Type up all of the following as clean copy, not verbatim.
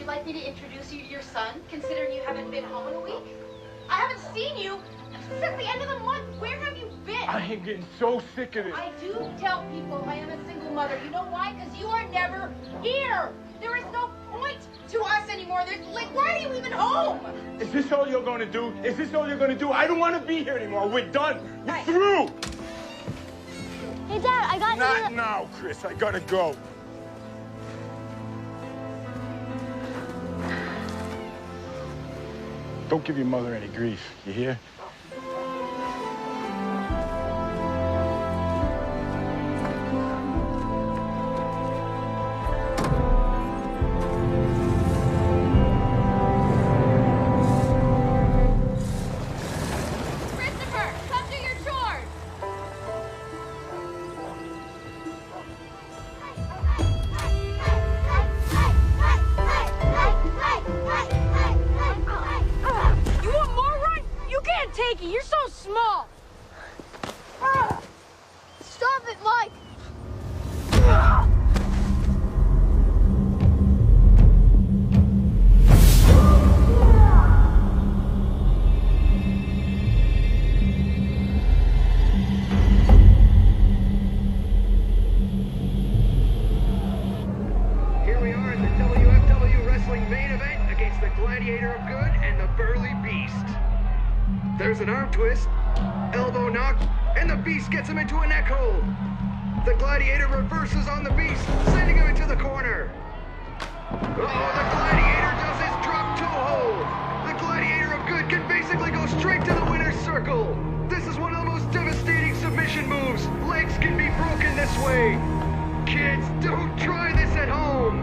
you like me to introduce you to your son, considering you haven't been home in a week? I haven't seen you since the end of the month. Where have you been? I am getting so sick of this. I do tell people I am a single mother. You know why? Because you are never here. There is no point to us anymore. There's, like, why are you even home? Is this all you're gonna do? Is this all you're gonna do? I don't want to be here anymore. We're done. We're through. Hey, Dad, I got Not now, Chris. I gotta go. Don't give your mother any grief. You hear? Christopher, come do your chores. You want more run? You can't take it. You're so small. Stop it, Mike. Here we are at the WFW Wrestling main event against the Gladiator of Good and the Burly Beast. There's an arm twist, elbow knock, and the Beast gets him into a neck hold. The Gladiator reverses on the Beast, sending him into the corner. Oh, the Gladiator does his drop toe hold. The Gladiator of Good can basically go straight to the winner's circle. This is one of the most devastating submission moves. Legs can be broken this way. Kids, don't try this at home.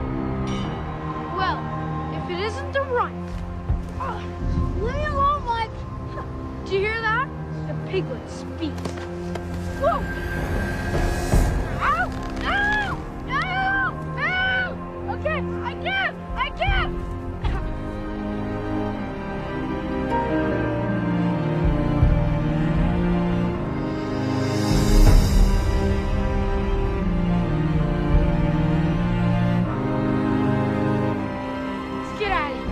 Well, if it isn't the run. Leave me alone, Mike. Did you hear that? The piglet speaks. Whoa! Ow! Ow! Ow! Ow! Okay, I can! I can! Let's get out of here.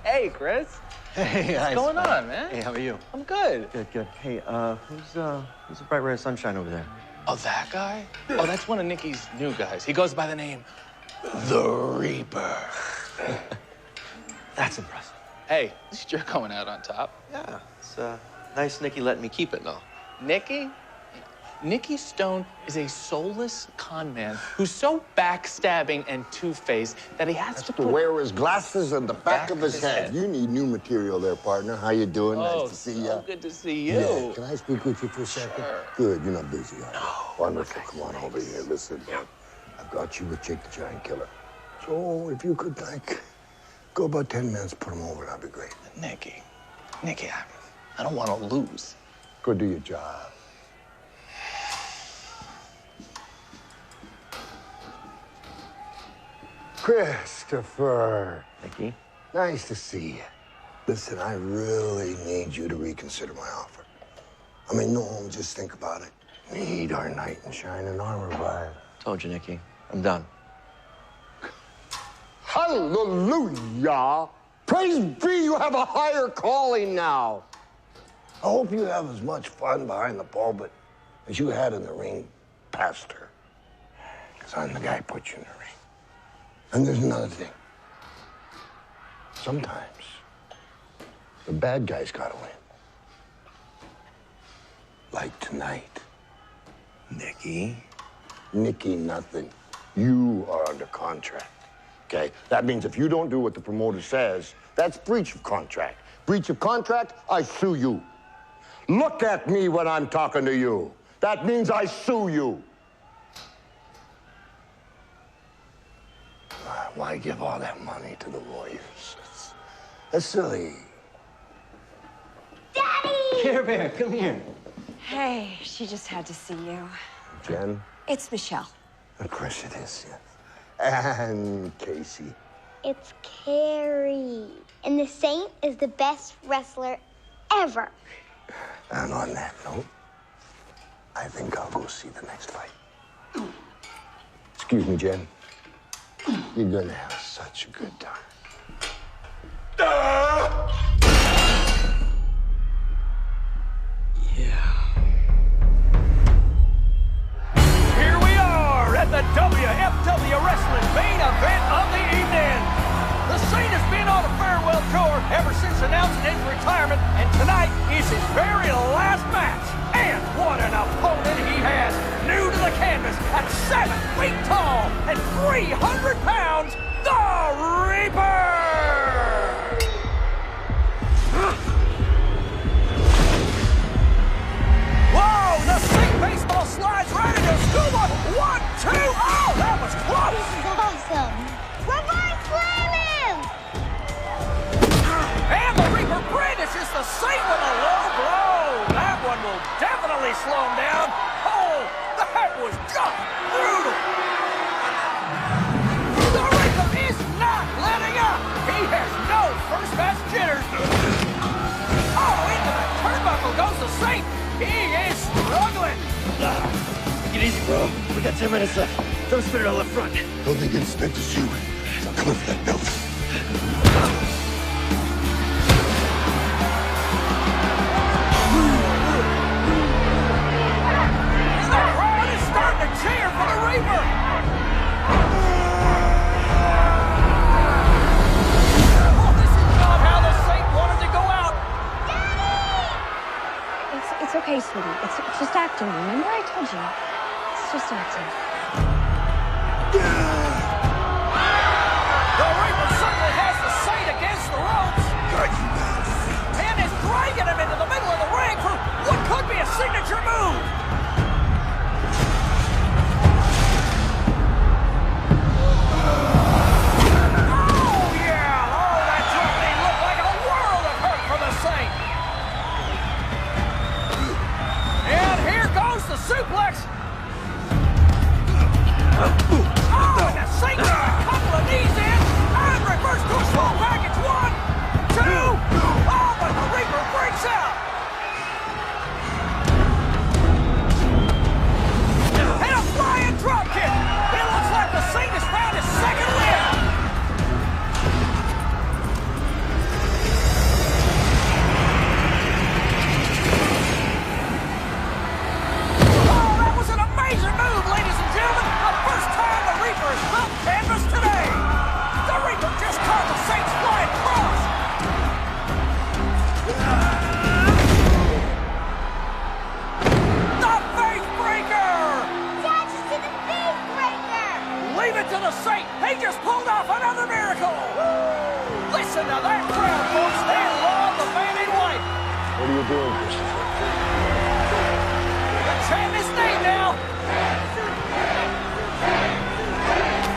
Hey, Chris. Hey, What's going on, man? Hey, how are you? I'm good. Good, good. Hey, who's the bright ray of sunshine over there? Oh, that guy? Oh, that's one of Nicky's new guys. He goes by the name The Reaper. That's impressive. Hey, at least you're coming out on top. Yeah, it's nice Nicky letting me keep it, though. Nicky? Nicky Stone is a soulless con man who's so backstabbing and two-faced that he has to To wear his glasses on the back of his head. You need new material there, partner. How you doing? Oh, Nice to see so you. good to see you. Yeah. Can I speak with you for a second? Sure. Good. You're not busy, are you? Wonderful. Come on over here. Listen. I've got you with Jake the Giant Killer. So if you could, like, go about 10 minutes, put him over, that'd be great. Nicky, I don't want to lose. Go do your job. Christopher. Nicky? Nice to see you. Listen, I really need you to reconsider my offer. I mean, no, just think about it. Need our knight in shining armor revived. Told you, Nicky. I'm done. Hallelujah! Praise be, you have a higher calling now. I hope you have as much fun behind the pulpit as you had in the ring past her. Because I'm the guy who put you in the ring. And there's another thing. Sometimes the bad guys gotta win. Like tonight. Nicky? Nicky, nothing. You are under contract, okay? That means if you don't do what the promoter says, that's breach of contract. Breach of contract, I sue you. Look at me when I'm talking to you. That means I sue you. Why give all that money to the lawyers? That's silly. Daddy! Care Bear, come here. Hey, she just had to see you. Jen? It's Michelle. Of course it is, yes. And Casey. It's Carrie. And the Saint is the best wrestler ever. And on that note, I think I'll go see the next fight. Excuse me, Jen. You're gonna have such a good time. Here we are at the WFW Wrestling main event of the evening. The Saint has been on a farewell tour ever since announcing his retirement, and tonight is his very last match. And what an opponent he has! New to the canvas at 7 feet tall and 300 pounds, the Reaper! Whoa, the Saint baseball slides right into scuba. 1, 2, oh, that was close. This is awesome. Reverse slam him! And the Reaper brandishes the Saint with a low blow. That one will definitely slow him down. Oh, that was just brutal. The Reaper is not letting up. He has no first match jitters. Oh, into the turnbuckle goes the Saint. He is struggling. Take it easy, bro. We got 10 minutes left. Don't spin it all up front. Don't think it's expect to shoot. I'm coming for that belt. The crowd is starting to cheer for the Reaper. Oh, this is not how the Saint wanted to go out. It's okay, sweetie. It's just acting. Remember I told you? It's just acting. The Reaper certainly has the Saint against the ropes. And is dragging him into the middle of the ring for what could be a signature move. Oh, yeah. Oh, that dropping looked like a world of hurt for the Saint. And here goes the suplex. Oh, and the Saint got a couple of knees in. And reverse to a small package. 1, 2. Oh, but the Reaper breaks out. And a flying drop kick. It looks like the Saint has found his second limb. Oh, that was an amazing move, ladies and gentlemen. The first time the Reaper has felt canvas today. The Reaper just caught the Saint's flying cross. The face breaker. Attaches to the face breaker! Leave it to the Saint. He just pulled off another miracle. Listen to that crowd, folks. They love the man in white. What are you doing, Christopher? The chant is named now.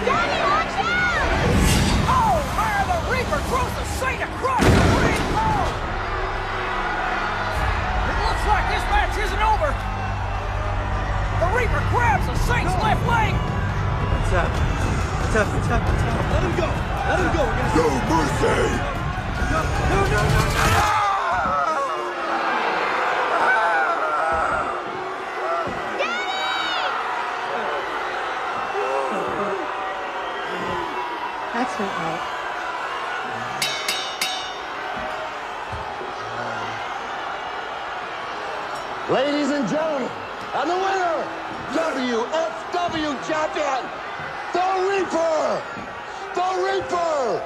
Daddy, watch out! Oh, man, the Reaper throws the Saint across the ring. Oh. It looks like this match isn't over. The Reaper grabs the Saint's left leg. What's up? What's up? What's up? What's up? Let him go. Let him go. We're gonna... No mercy! No. That's not right. Ladies and gentlemen, and the winner, WFW champion, the Reaper! The Reaper!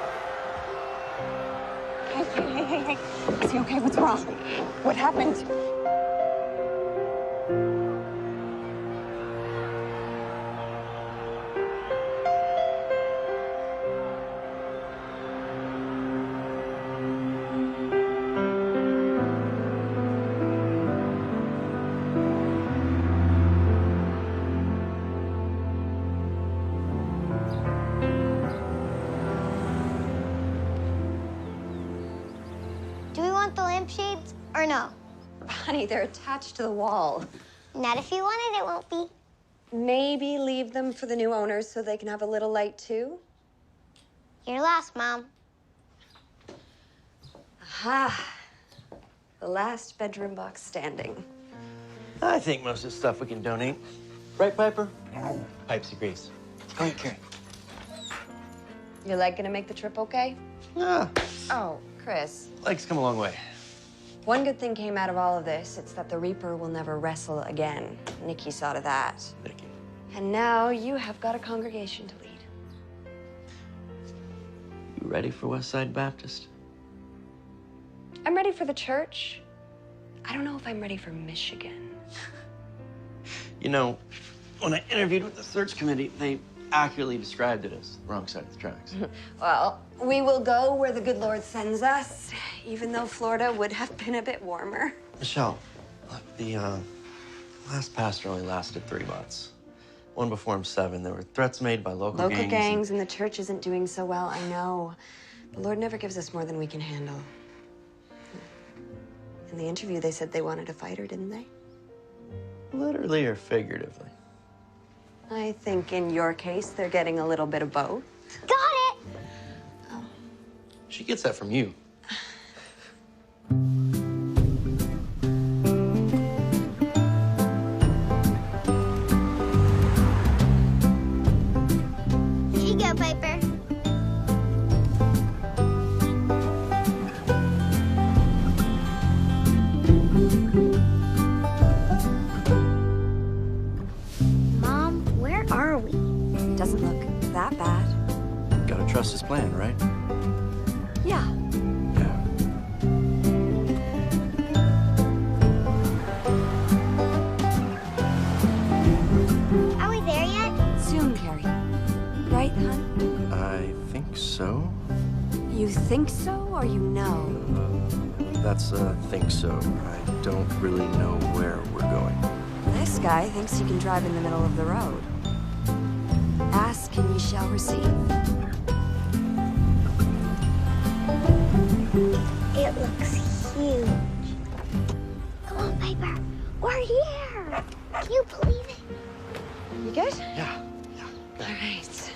Hey. Is he okay? What's wrong? What happened? Or no? Honey, they're attached to the wall. Not if you want it, it won't be. Maybe leave them for the new owners so they can have a little light too? You're lost, Mom. Aha. The last bedroom box standing. I think most of the stuff we can donate. Right, Piper? Pipes agrees. Go ahead, Carrie. Your leg gonna make the trip okay? Ah, Oh, Chris. legs come a long way. One good thing came out of all of this. It's that the Reaper will never wrestle again. Nikki saw to that. Nikki. And now you have got a congregation to lead. You ready for Westside Baptist? I'm ready for the church. I don't know if I'm ready for Michigan. You know, when I interviewed with the search committee, they accurately described it as the wrong side of the tracks. Well, we will go where the good Lord sends us, even though Florida would have been a bit warmer. Michelle, look, the last pastor only lasted 3 months. One before him 7. There were threats made by local gangs. And the church isn't doing so well, I know. The Lord never gives us more than we can handle. In the interview, they said they wanted a fighter, didn't they? Literally or figuratively? I think in your case, they're getting a little bit of both. Got it! She gets that from you. Here you go, Piper. Mom, where are we? Doesn't look that bad. Gotta trust his plan, right? Yeah. Are we there yet? Soon, Carrie. Right, hon? I think so. You think so, or you know? That's a think so. I don't really know where we're going. This guy thinks he can drive in the middle of the road. Ask and ye shall receive. It looks huge. Come on, Piper. We're here. Can you believe it? You good? Yeah. All right.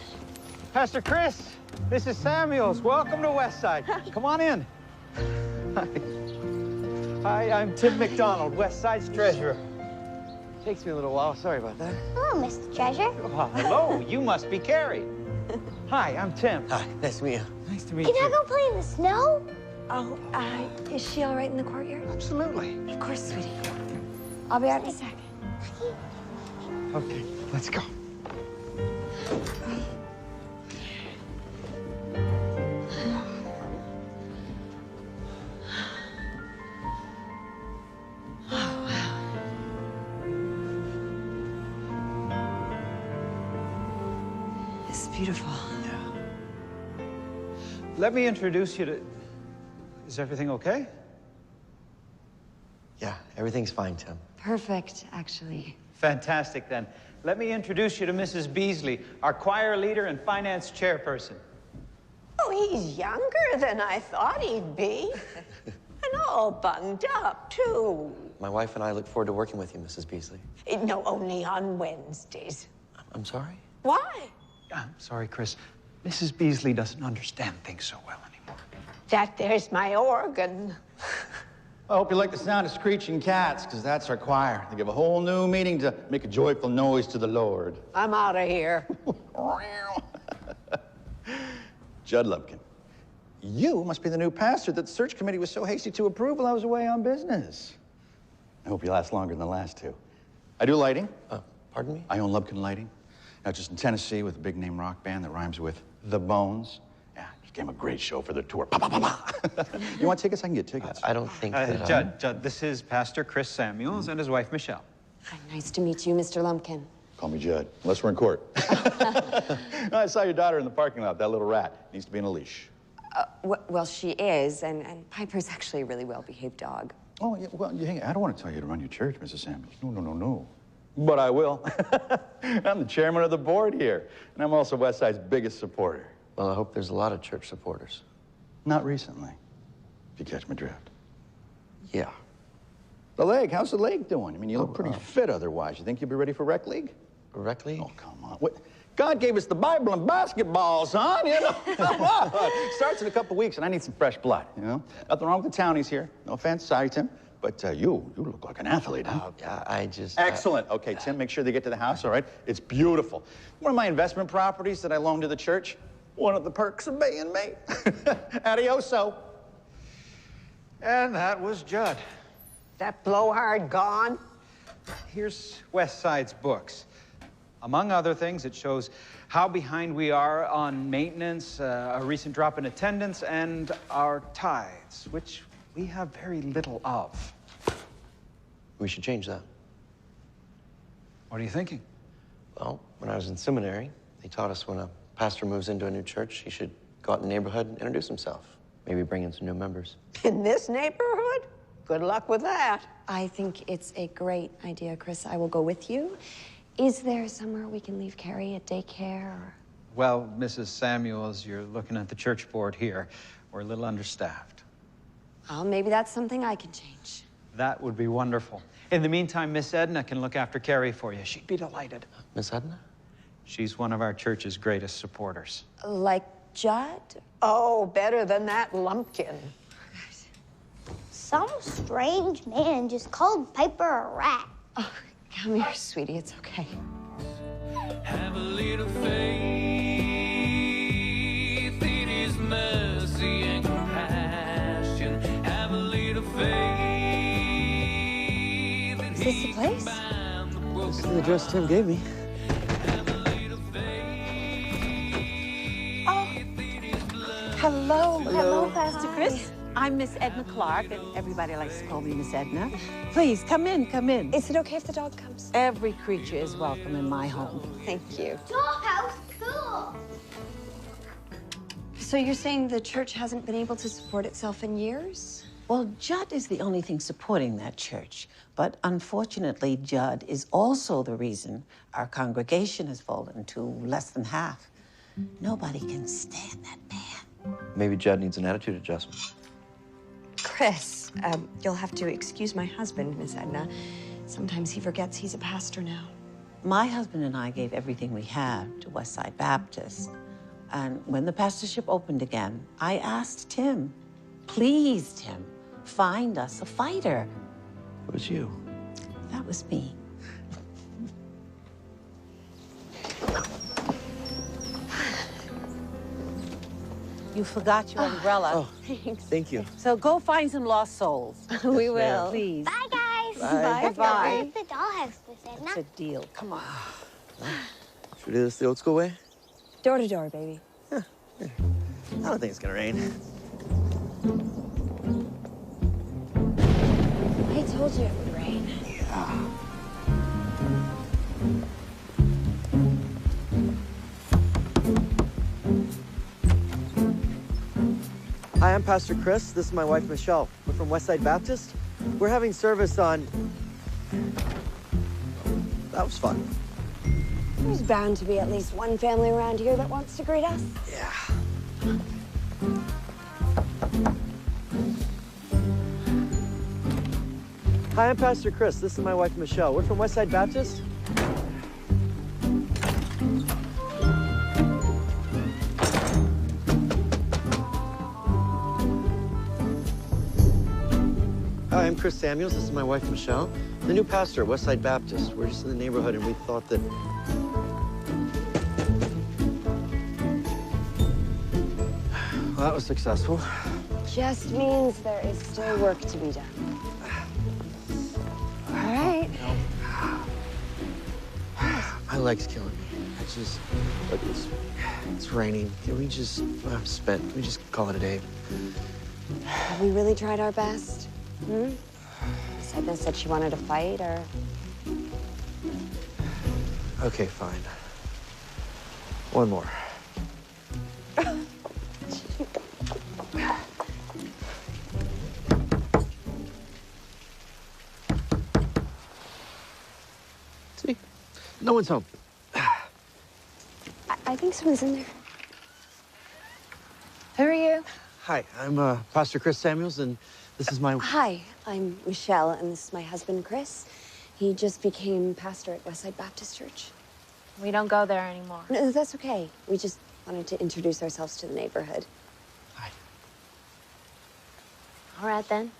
Pastor Chris, this is Samuels. Welcome to Westside. Come on in. Hi, I'm Tim McDonald, Westside's treasurer. Takes me a little while. Sorry about that. Hello, Mr. Treasure. Oh, hello. You must be Carrie. Hi, I'm Tim. Hi, nice to meet you. Nice to meet Can you. I go play in the snow? Oh, is she all right in the courtyard? Absolutely. Of course, sweetie. I'll be out in a second. Okay, let's go. It's beautiful. Yeah. Let me introduce you to... Is everything okay? Yeah, everything's fine, Tim. Perfect, actually. Fantastic, then. Let me introduce you to Mrs. Beasley, our choir leader and finance chairperson. Oh, he's younger than I thought he'd be. And all bunged up, too. My wife and I look forward to working with you, Mrs. Beasley. No, only on Wednesdays. I'm sorry? Why? I'm sorry, Chris. Mrs. Beasley doesn't understand things so well anymore. That there's my organ. I hope you like the sound of screeching cats, because that's our choir. They give a whole new meaning to make a joyful noise to the Lord. I'm out of here. Judd Lumpkin, you must be the new pastor that the search committee was so hasty to approve while I was away on business. I hope you last longer than the last two. I do lighting. Pardon me? I own Lumpkin Lighting. Now, just in Tennessee with a big name rock band that rhymes with The Bones. Yeah, it became a great show for their tour. You want tickets? I can get tickets. I don't think that... Judd, this is Pastor Chris Samuels and his wife, Michelle. Hi, nice to meet you, Mr. Lumpkin. Call me Judd, unless we're in court. No, I saw your daughter in the parking lot. That little rat needs to be in a leash. Well, she is, and Piper's actually a really well-behaved dog. Oh, yeah, well, I don't want to tell you to run your church, Mrs. Samuels. No. But I will. I'm the chairman of the board here, and I'm also Westside's biggest supporter. Well, I hope there's a lot of church supporters. Not recently, if you catch my drift. Yeah. The leg, how's the leg doing? I mean, you look pretty fit otherwise. You think you'll be ready for rec league? Rec league? Oh, come on. What? God gave us the Bible and basketball, son, you know? Come on. Starts in a couple weeks, and I need some fresh blood, you know? Nothing wrong with the townies here. No offense, sorry, Tim. But you look like an athlete, huh? I just... Excellent. Okay, Tim, make sure they get to the house, all right? It's beautiful. One of my investment properties that I loaned to the church, one of the perks of being me. Adioso. And that was Judd. That blowhard gone? Here's West Side's books. Among other things, it shows how behind we are on maintenance, a recent drop in attendance, and our tithes, which we have very little of. We should change that. What are you thinking? Well, when I was in seminary, they taught us when a pastor moves into a new church, he should go out in the neighborhood and introduce himself. Maybe bring in some new members. In this neighborhood? Good luck with that. I think it's a great idea, Chris. I will go with you. Is there somewhere we can leave Carrie at daycare? Or... Well, Mrs. Samuels, you're looking at the church board here. We're a little understaffed. Oh, maybe that's something I can change. That would be wonderful. In the meantime, Miss Edna can look after Carrie for you. She'd be delighted. Miss Edna? She's one of our church's greatest supporters. Like Judd? Oh, better than that lumpkin. Some strange man just called Piper a rat. Oh, come here, sweetie. It's okay. Have a little faith in his mercy and compassion. Have a little faith. Is this the place? This is the address Tim gave me. Hello. Hello, Pastor Chris. I'm Miss Edna Clark, and everybody likes to call me Miss Edna. Please, come in, come in. Is it okay if the dog comes? Every creature is welcome in my home. Thank you. Dollhouse, cool. So you're saying the church hasn't been able to support itself in years? Well, Judd is the only thing supporting that church. But unfortunately, Judd is also the reason our congregation has fallen to less than half. Nobody can stand that man. Maybe Judd needs an attitude adjustment. Chris, you'll have to excuse my husband, Miss Edna. Sometimes he forgets he's a pastor now. My husband and I gave everything we had to Westside Baptist. And when the pastorship opened again, I asked Tim, please, Tim, find us a fighter. It was you. That was me. You forgot your umbrella. Oh, thanks. Thank you. So go find some lost souls. We will. Please. Bye, guys. Bye. Bye. Let's go to the dollhouse, Miss Edna. It's a deal. Come on. Should we do this the old school way? Door to door, baby. I don't think it's gonna rain. I told you it would rain. Yeah. Hi, I'm Pastor Chris. This is my wife, Michelle. We're from Westside Baptist. We're having service on... That was fun. There's bound to be at least one family around here that wants to greet us. Yeah. Hi, I'm Pastor Chris. This is my wife, Michelle. We're from Westside Baptist. Hi, I'm Chris Samuels. This is my wife, Michelle. The new pastor at Westside Baptist. We're just in the neighborhood, and we thought that... Well, that was successful. Just means there is still work to be done. All right. My leg's killing me. Look, it's raining. Can we just, I'm spent. Can we just call it a day? Have we really tried our best? Edna said she wanted to fight, or... Okay, fine. One more. See? No one's home. I think someone's in there. Who are you? Hi, I'm Pastor Chris Samuels, and This is my... Hi, I'm Michelle, and this is my husband, Chris. He just became pastor at Westside Baptist Church. We don't go there anymore. No, that's okay. We just wanted to introduce ourselves to the neighborhood. Hi. All right, then.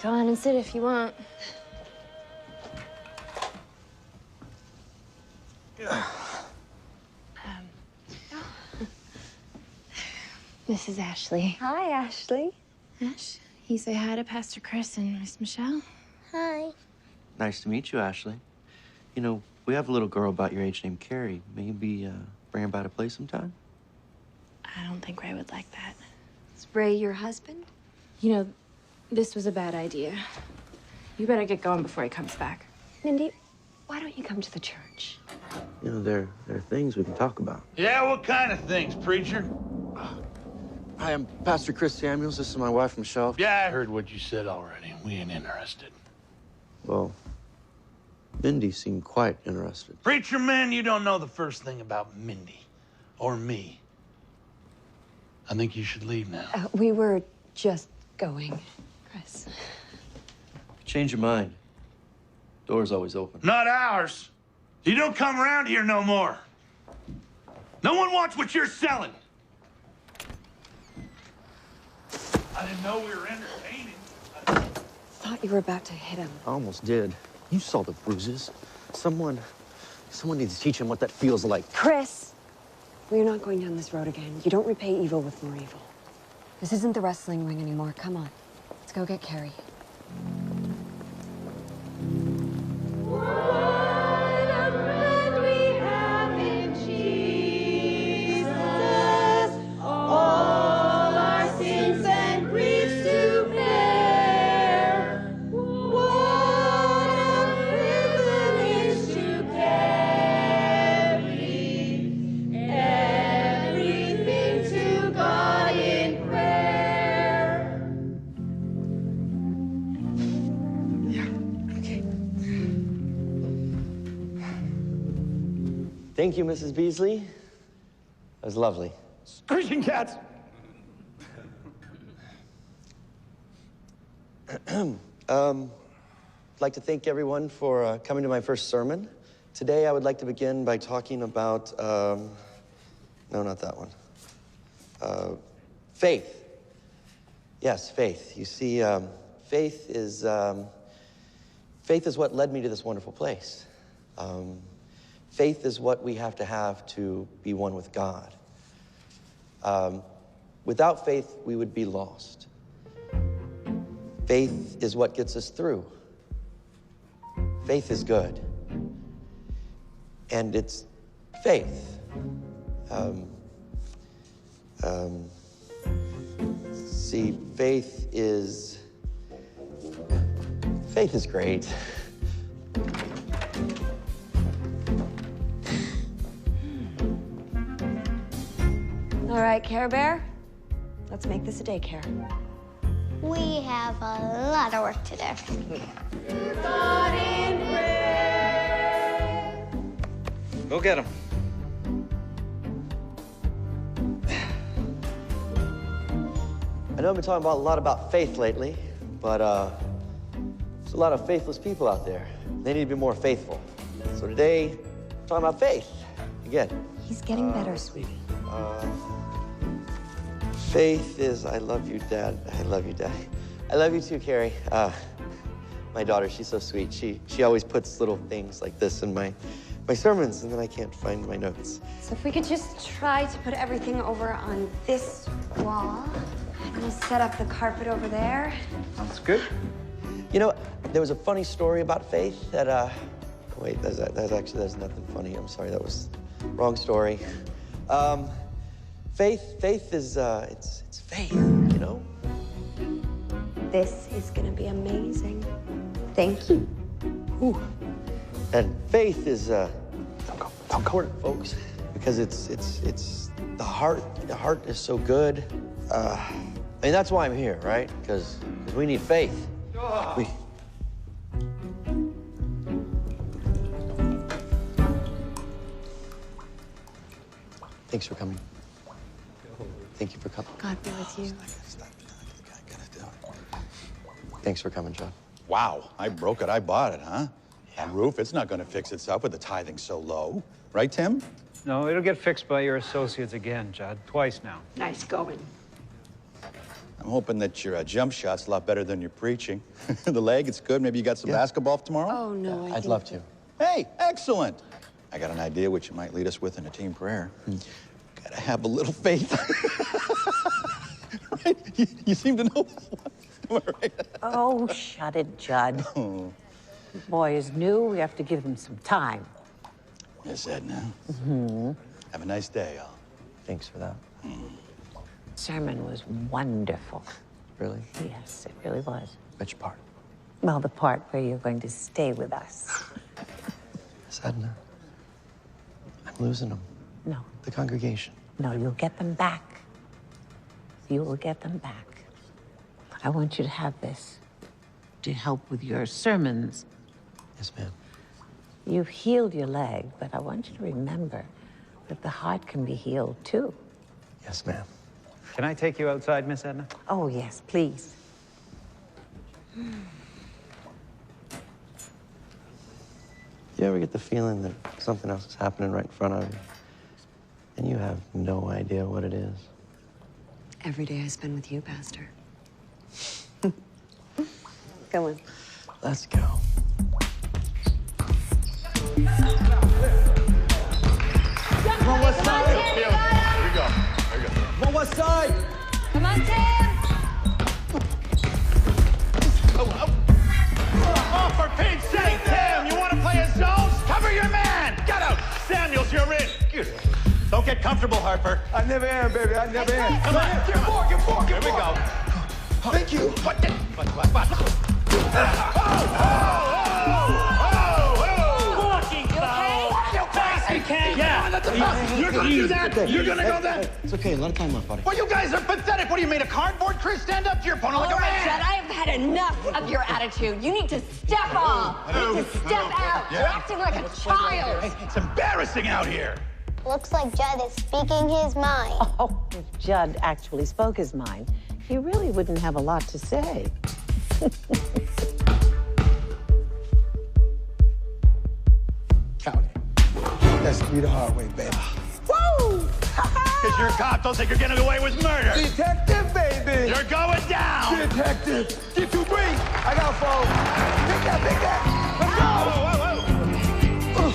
Go on and sit if you want. This is Ashley. Hi, Ashley. Ash, you say hi to Pastor Chris and Miss Michelle. Hi. Nice to meet you, Ashley. You know, we have a little girl about your age named Carrie. Maybe bring her by to play sometime? I don't think Ray would like that. Is Ray your husband? You know, this was a bad idea. You better get going before he comes back. Mindy, why don't you come to the church? You know, there are things we can talk about. Yeah, what kind of things, preacher? Hi, I'm Pastor Chris Samuels. This is my wife, Michelle. Yeah, I heard what you said already. We ain't interested. Well, Mindy seemed quite interested. Preacher man, you don't know the first thing about Mindy or me. I think you should leave now. We were just going, Chris. Change your mind. Door's always open. Not ours. You don't come around here no more. No one wants what you're selling. I didn't know we were entertaining. Thought you were about to hit him. I almost did. You saw the bruises. Someone needs to teach him what that feels like. Chris, we're not going down this road again. You don't repay evil with more evil. This isn't the wrestling ring anymore. Come on. Let's go get Carrie. Thank you, Mrs. Beasley. That was lovely. Screeching cats! I'd like to thank everyone for coming to my first sermon. Today, I would like to begin by talking about, no, not that one. Faith. Yes, faith. You see, faith is what led me to this wonderful place. Faith is what we have to be one with God. Without faith, we would be lost. Faith is what gets us through. Faith is good. And it's faith. See, faith is great. All right, Care Bear, let's make this a daycare. We have a lot of work to do. Go get him. I know I've been talking a lot about faith lately, but there's a lot of faithless people out there. They need to be more faithful. So today, I'm talking about faith again. He's getting better, sweetie. Faith is, I love you, Dad. I love you, Dad. I love you too, Carrie. My daughter, she's so sweet. She always puts little things like this in my sermons, and then I can't find my notes. So if we could just try to put everything over on this wall, and we'll set up the carpet over there. That's good. You know, there was a funny story about faith that, wait, there's nothing funny. I'm sorry, that was wrong story. Faith is, it's faith, you know? This is gonna be amazing. Thank you. Ooh. And faith is, don't go, folks, because it's the heart. The heart is so good. I mean, that's why I'm here, right? Because we need faith. Thanks for coming. Thank you for coming. God be with you. Thanks for coming, John. Wow, I broke it, I bought it, huh? That roof, it's not gonna fix itself with the tithing so low. Right, Tim? No, it'll get fixed by your associates again, Judd. Twice now. Nice going. I'm hoping that your jump shot's a lot better than your preaching. The leg, it's good. Maybe you got some basketball for tomorrow? Oh, no, I'd love to. Hey, excellent. I got an idea which you might lead us with in a team prayer. Gotta have a little faith. Right? You seem to know that. Right? Oh, shut it, Judd. Oh. The boy is new. We have to give him some time. Miss Edna. Mm-hmm. Have a nice day, all. Thanks for that. Sermon was wonderful. Really? Yes, it really was. Which part? Well, the part where you're going to stay with us. Miss Edna, I'm losing them. No. The congregation. No, you'll get them back. You will get them back. I want you to have this to help with your sermons. Yes, ma'am. You've healed your leg, but I want you to remember that the heart can be healed too. Yes, ma'am. Can I take you outside, Miss Edna? Oh, yes, please. You ever get the feeling that something else is happening right in front of you, and you have no idea what it is? Every day I spend with you, Pastor. Go on. Let's go. Come on, West Side. Here we go. There we go. Come on, West Side. Come on, Tim. Oh, for Pete's sake, Tim! You want to play a zones? Cover your man! Get out! Samuels, you're in. Don't get comfortable, Harper. I never am, baby. I never am. Come on. Get four, get four, get Here we four. go. Thank you. What? Fucking foul! Yeah. You're gonna do that? You're gonna go that? It's okay. A lot of time left, buddy. Well, you guys are pathetic. What do you mean, a cardboard, Chris? Stand up to your opponent like a All right, man. Judd, I have had enough of your attitude. You need to step up. You need to step out. You're acting like a child. It's embarrassing out here. Looks like Judd is speaking his mind. Oh, if Judd actually spoke his mind, he really wouldn't have a lot to say. Count it. That's me the hard way, baby. Woo! Because you're a cop, don't think you're getting away with murder. Detective, baby. You're going down. Detective. Get 2-3. I got 4. Pick that, pick that. Let's go. Whoa.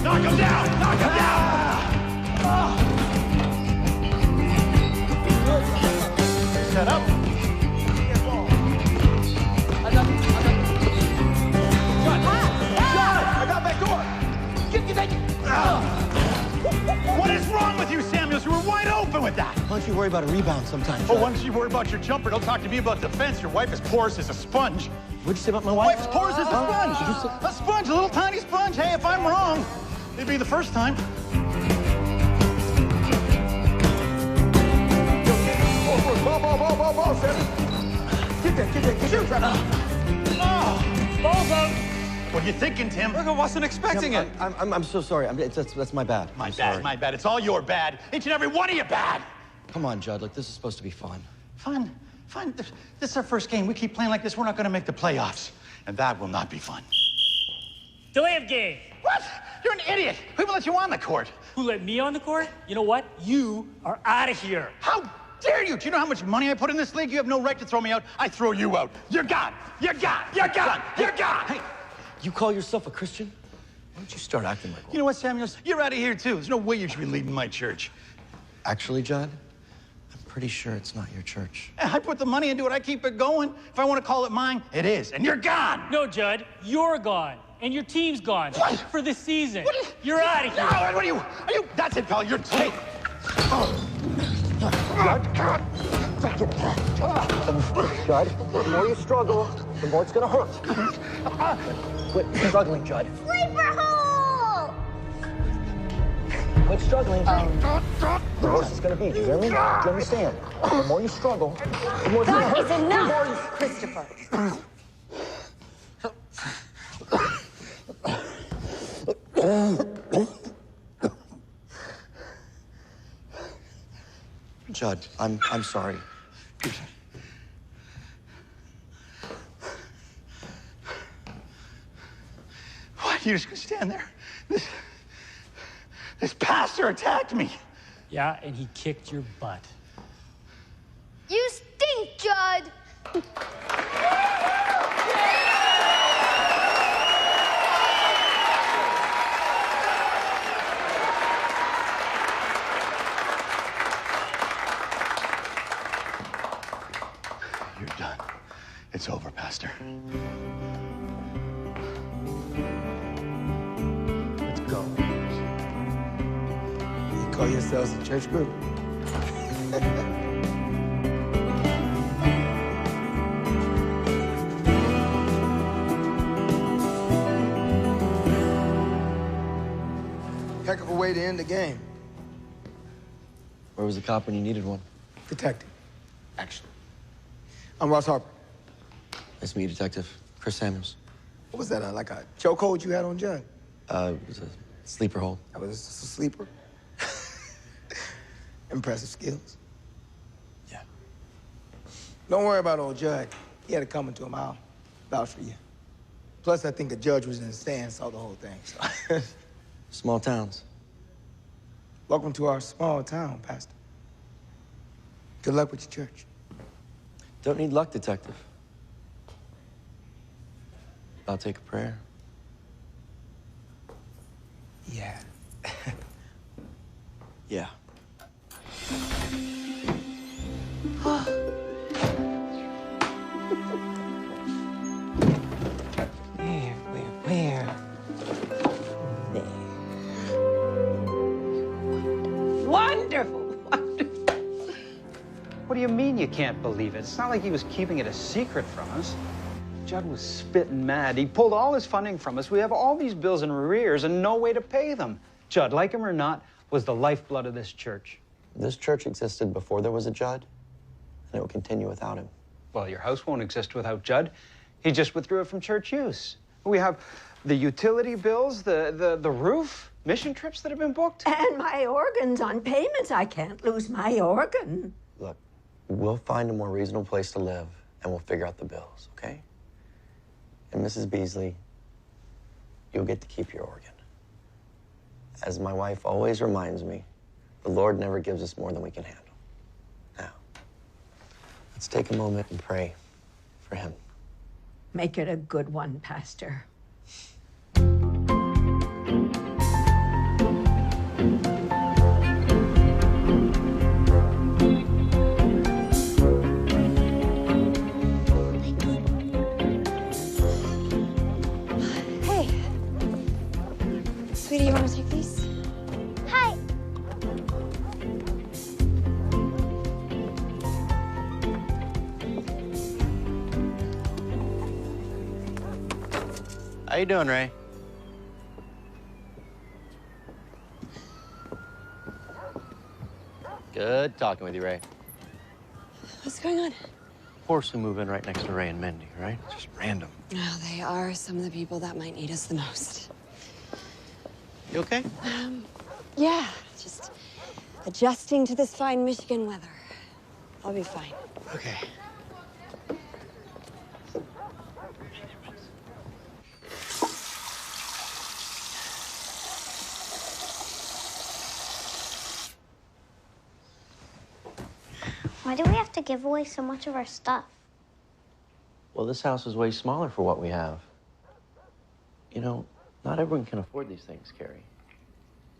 Knock him down. Knock him down. Set up. I got back door. Get that. What is wrong with you, Samuels? You were wide open with that. Why don't you worry about a rebound sometimes? Oh, why don't you worry about your jumper? Don't talk to me about defense. Your wife is porous as a sponge. What'd you say about my wife? Wife's porous as a sponge. A sponge, a little tiny sponge. Hey, if I'm wrong, it'd be the first time. Ball, Sammy. Get that. Shoot. Ball's out. What are you thinking, Tim? Look, I wasn't expecting it. I'm so sorry. That's my bad. My bad. It's all your bad. Each and every one of you bad. Come on, Judd. Look, this is supposed to be fun. Fun. This is our first game. We keep playing like this, we're not going to make the playoffs. And that will not be fun. Delay of game. What? You're an idiot. Who let you on the court? Who let me on the court? You know what? You are out of here. How dare you? Do you know how much money I put in this league? You have no right to throw me out. I throw you out. You're gone. You're gone. You're gone. You're gone. Hey, you call yourself a Christian? Why don't you start acting like one? You know what, Samuels? You're out of here, too. There's no way you should be leading my church. Actually, Judd, I'm pretty sure it's not your church. I put the money into it. I keep it going. If I want to call it mine, it is. And you're gone. No, Judd, you're gone. And your team's gone. What? For this season. You're out of here. No, what are you? That's it, pal. You're taken. Judd, the more you struggle, the more it's gonna hurt. Quit struggling, Judd. Sleeper hole! Quit struggling, Judd. The worse it's gonna be. Do you hear me? Do you understand? The more you struggle, the more it's gonna hurt. That is enough, Christopher. Judd, I'm sorry. What? You're just gonna stand there? This pastor attacked me. Yeah, and he kicked your butt. You stink, Judd! You're done. It's over, Pastor. Let's go. You call yourselves a church group? Heck of a way to end the game. Where was the cop when you needed one? Detective, actually. I'm Ross Harper. Nice to meet you, Detective. Chris Samuels. What was that, like a chokehold you had on Judd? It was a sleeper hold. That was just a sleeper? Impressive skills. Yeah. Don't worry about old Judd. He had it coming to him. I'll vouch for you. Plus, I think the judge was in the stands, saw the whole thing. So. Small towns. Welcome to our small town, Pastor. Good luck with your church. Don't need luck, Detective. I'll take a prayer. Yeah. Yeah. Where? There. Wonderful, wonderful. What do you mean you can't believe it? It's not like he was keeping it a secret from us. Judd was spitting mad. He pulled all his funding from us. We have all these bills in arrears and no way to pay them. Judd, like him or not, was the lifeblood of this church. This church existed before there was a Judd, and it will continue without him. Well, your house won't exist without Judd. He just withdrew it from church use. We have the utility bills, the roof, mission trips that have been booked. And my organ's on payment. I can't lose my organ. Look, we'll find a more reasonable place to live, and we'll figure out the bills, okay? And Mrs. Beasley, you'll get to keep your organ. As my wife always reminds me, the Lord never gives us more than we can handle. Now, let's take a moment and pray for him. Make it a good one, Pastor. Hey. Sweetie, you want to take these? Hi. How you doing, Ray? Good talking with you, Ray. What's going on? Of course we move in right next to Ray and Mindy, right? It's just random. Oh, they are some of the people that might need us the most. You okay? Yeah, just adjusting to this fine Michigan weather. I'll be fine. Okay. Why do we have to give away so much of our stuff? Well, this house is way smaller for what we have. You know, not everyone can afford these things, Carrie.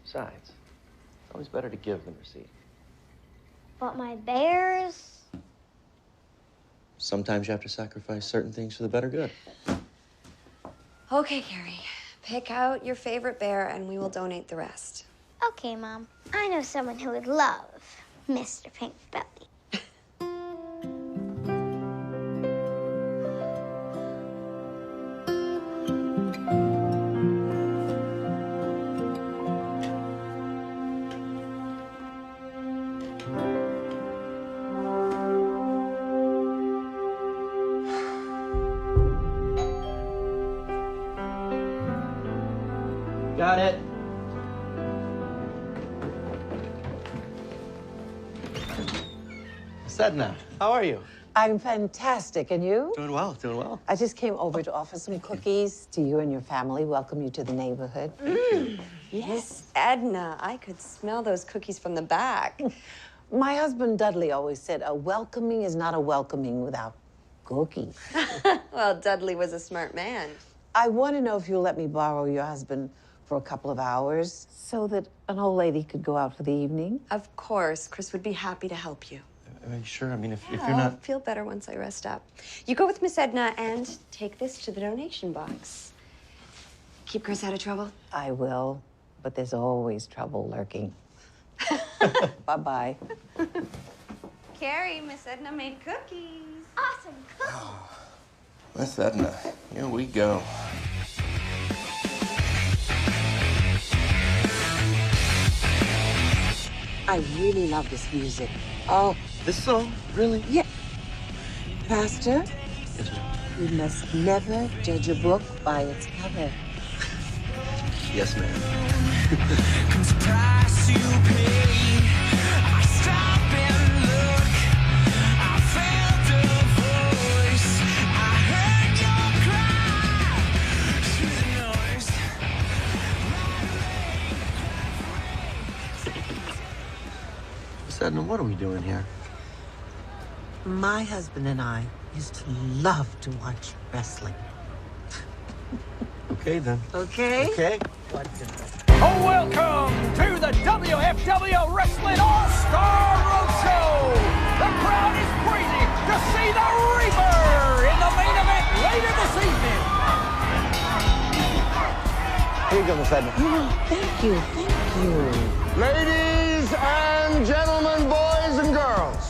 Besides, it's always better to give than receive. But my bears? Sometimes you have to sacrifice certain things for the better good. Okay, Carrie. Pick out your favorite bear and we will donate the rest. Okay, Mom. I know someone who would love Mr. Pink Belly. Got it. Sedna, how are you? I'm fantastic, and you? Doing well, doing well. I just came over to offer some cookies to you and your family, welcome you to the neighborhood. Yes, Edna, I could smell those cookies from the back. My husband Dudley always said, a welcoming is not a welcoming without cookies. Well, Dudley was a smart man. I want to know if you'll let me borrow your husband for a couple of hours so that an old lady could go out for the evening. Of course, Chris would be happy to help you. Are you sure? I mean, if you're I'll not... feel better once I rest up. You go with Miss Edna and take this to the donation box. Keep Chris out of trouble? I will, but there's always trouble lurking. Bye-bye. Carrie, Miss Edna made cookies. Awesome cookies. Miss Edna, here we go. I really love this music. Oh. This song? Really? Yeah. Pastor, you must never judge a book by its cover. Yes, ma'am. Miss Edna, what are we doing here? My husband and I used to love to watch wrestling. Okay, then. Okay? Okay. Oh, welcome to the WFW Wrestling All-Star Roadshow. The crowd is crazy to see the Reaper in the main event later this evening. Here you go, Miss Edna. Thank you, thank you. Ladies and gentlemen, boys and girls,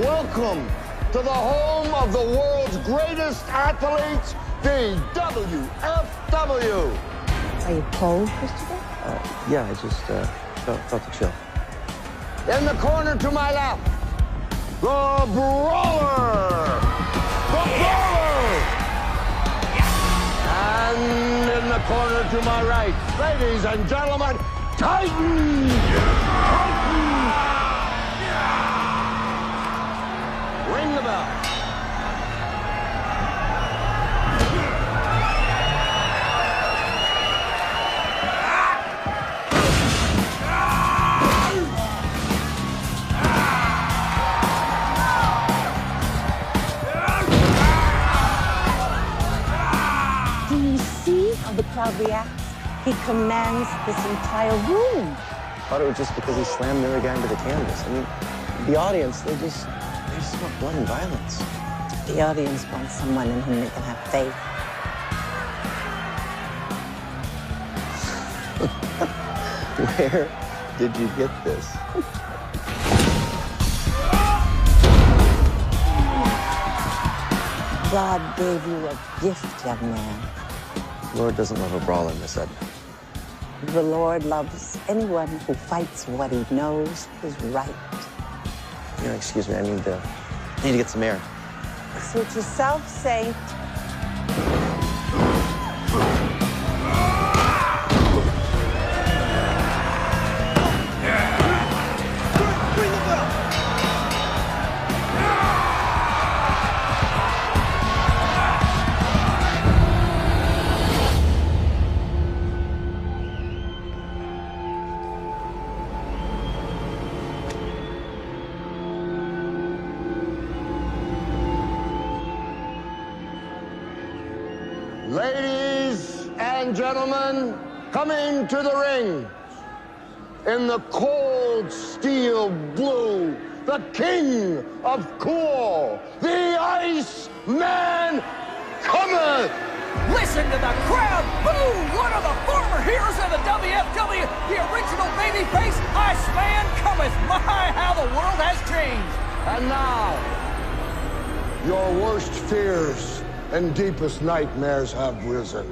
welcome to the home of the world's greatest athletes, the WFW. Are you cold, Christopher? Yeah, I just felt the chill. In the corner to my left, the Brawler. The Brawler. And in the corner to my right, ladies and gentlemen, Titan. Titan. Ring the bell. Do you see how the crowd reacts? He commands this entire room. I thought it was just because he slammed the other guy into the canvas. I mean, the audience, they just want blood and violence. The audience wants someone in whom they can have faith. Where did you get this? God gave you a gift, young man. The Lord doesn't love a brawler, Miss Edna. The Lord loves anyone who fights what he knows is right. You know, excuse me, I need to get some air. Suit yourself, Saint. Ladies and gentlemen, coming to the ring in the cold steel blue, the king of cool, the Iceman cometh! Listen to the crowd boo! One of the former heroes of the WFW, the original babyface, Iceman cometh. My, how the world has changed. And now, your worst fears and deepest nightmares have risen.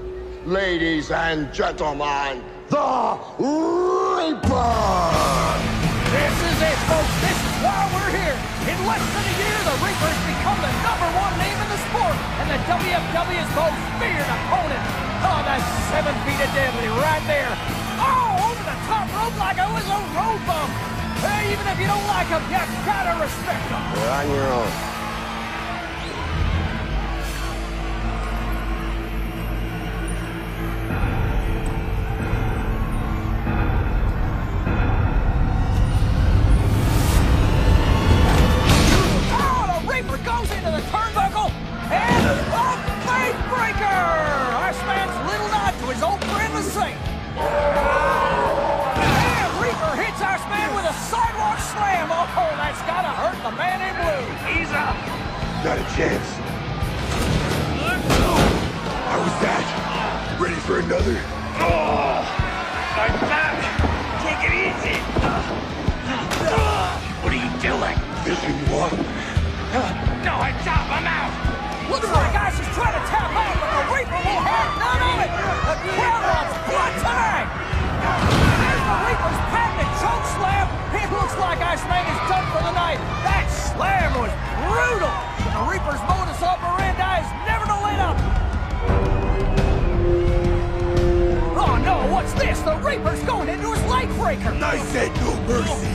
Ladies and gentlemen, the Reaper! This is it, folks. This is why we're here. In less than a year, the Reaper's become the #1 name in the sport and the WFW's most feared opponent. Oh, that's 7 feet of deadly right there. Oh, over the top rope like it was a road bump. Hey, even if you don't like them, you gotta respect them. You're on your own. Goes into the turnbuckle, and a faith breaker! Iceman's little nod to his old friend the Saint. And Reaper hits Iceman with a sidewalk slam. Oh, that's gotta hurt the man in blue. He's up. Not a chance. How was that? Ready for another? Oh, I'm back. Take it easy. What are you doing? Fishing you off? No, I chop him out! Looks like Ice is trying to tap out, but the Reaper will have none of it! The crowd wants blood tonight! There's the Reaper's patented choke slam! It looks like Iceman is done for the night! That slam was brutal! But the Reaper's modus operandi is never to let up! Oh no, what's this? The Reaper's going into his leg breaker! I said no mercy!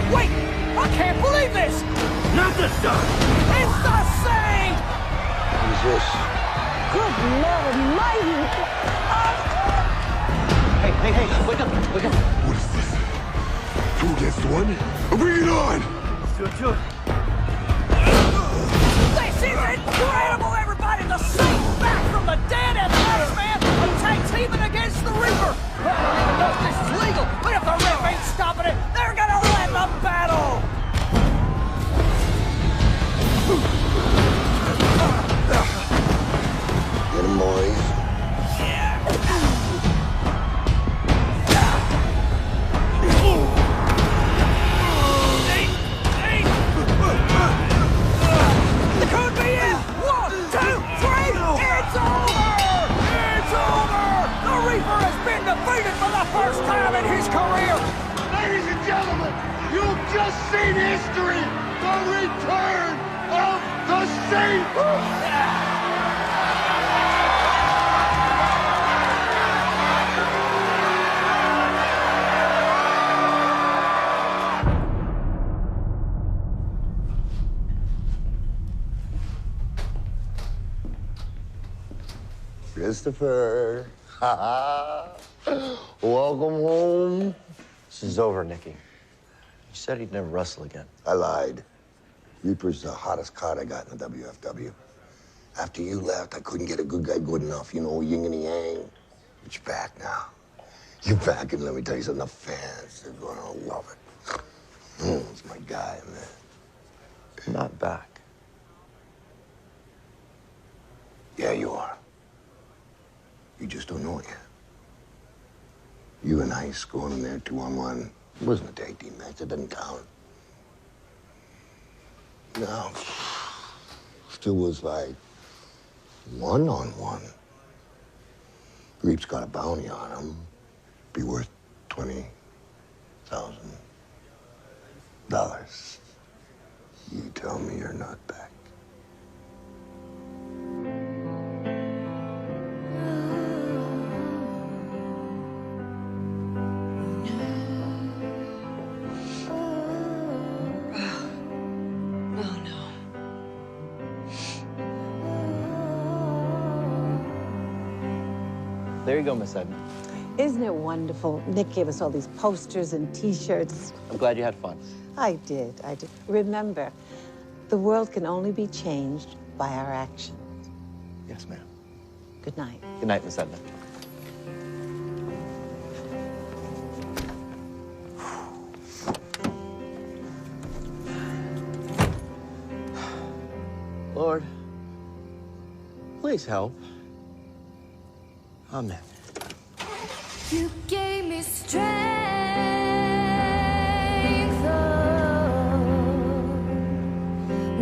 Wait! I can't believe this! Not the sun! It's the Saint! Who's this? Good Lord Almighty! Hey, wake up, wake up. What is this? 2 against 1? Bring it on! Let's do it. This is incredible, everybody! The Saint's back from the dead, and Iceman are tag teaming against the Reaper! I don't even know if this is legal, but if the ref ain't stopping it, they're gonna let them battle! Get him, boys. It could be it! 1, 2, 3! It's over! It's over! The Reaper has been defeated for the first time in his career! Ladies and gentlemen, you've just seen history! The return of the Saint! Christopher. Welcome home. This is over, Nicky. You said he'd never wrestle again. I lied. Reaper's the hottest card I got in the WFW. After you left, I couldn't get a good guy good enough. You know, yin and yang. But you're back now. You're back, and let me tell you something, the fans, they're gonna love it. It's my guy, man. I'm not back. Yeah, you are. You just don't know it yet. You and Ice going in there 2-on-1. It wasn't a tag team match. It doesn't count. No. Still was like 1-on-1. Reap's got a bounty on him. Be worth $20,000. You tell me you're not back. There you go, Miss Edna. Isn't it wonderful? Nick gave us all these posters and T-shirts. I'm glad you had fun. I did. Remember, the world can only be changed by our actions. Yes, ma'am. Good night. Good night, Miss Edna. Lord, please help. Amen. You gave me strength,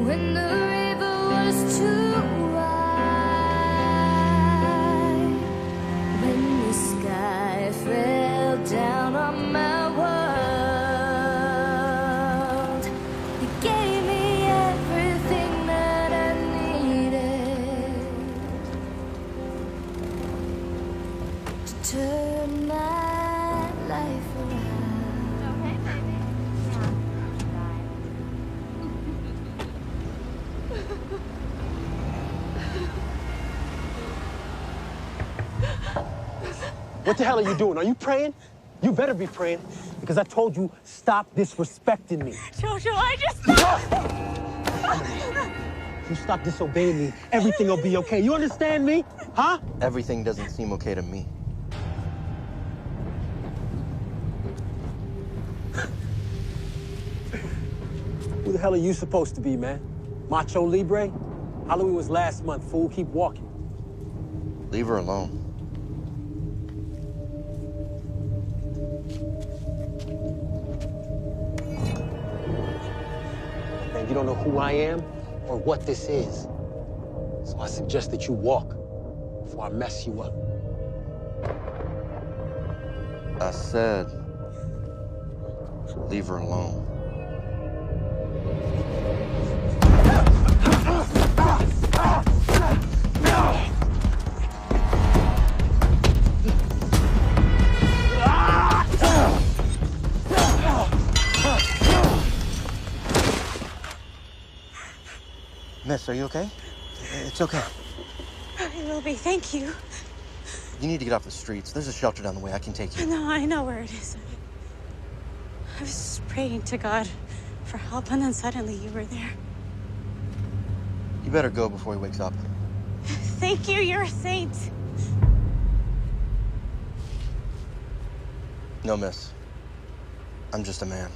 when the river was too wide, when the sky fell down on my world. You gave me everything that I needed to turn my What the hell are you doing? Are you praying? You better be praying, because I told you, stop disrespecting me. Jojo, I just... If you stop disobeying me, everything will be okay. You understand me? Huh? Everything doesn't seem okay to me. Who the hell are you supposed to be, man? Macho Libre? Halloween was last month, fool. Keep walking. Leave her alone. Man, you don't know who I am or what this is. So I suggest that you walk before I mess you up. I said, leave her alone. Miss, are you okay? It's okay. I will be, thank you. You need to get off the streets. There's a shelter down the way. I can take you. No, I know where it is. I was just praying to God for help, and then suddenly you were there. You better go before he wakes up. Thank you, you're a saint. No, miss. I'm just a man.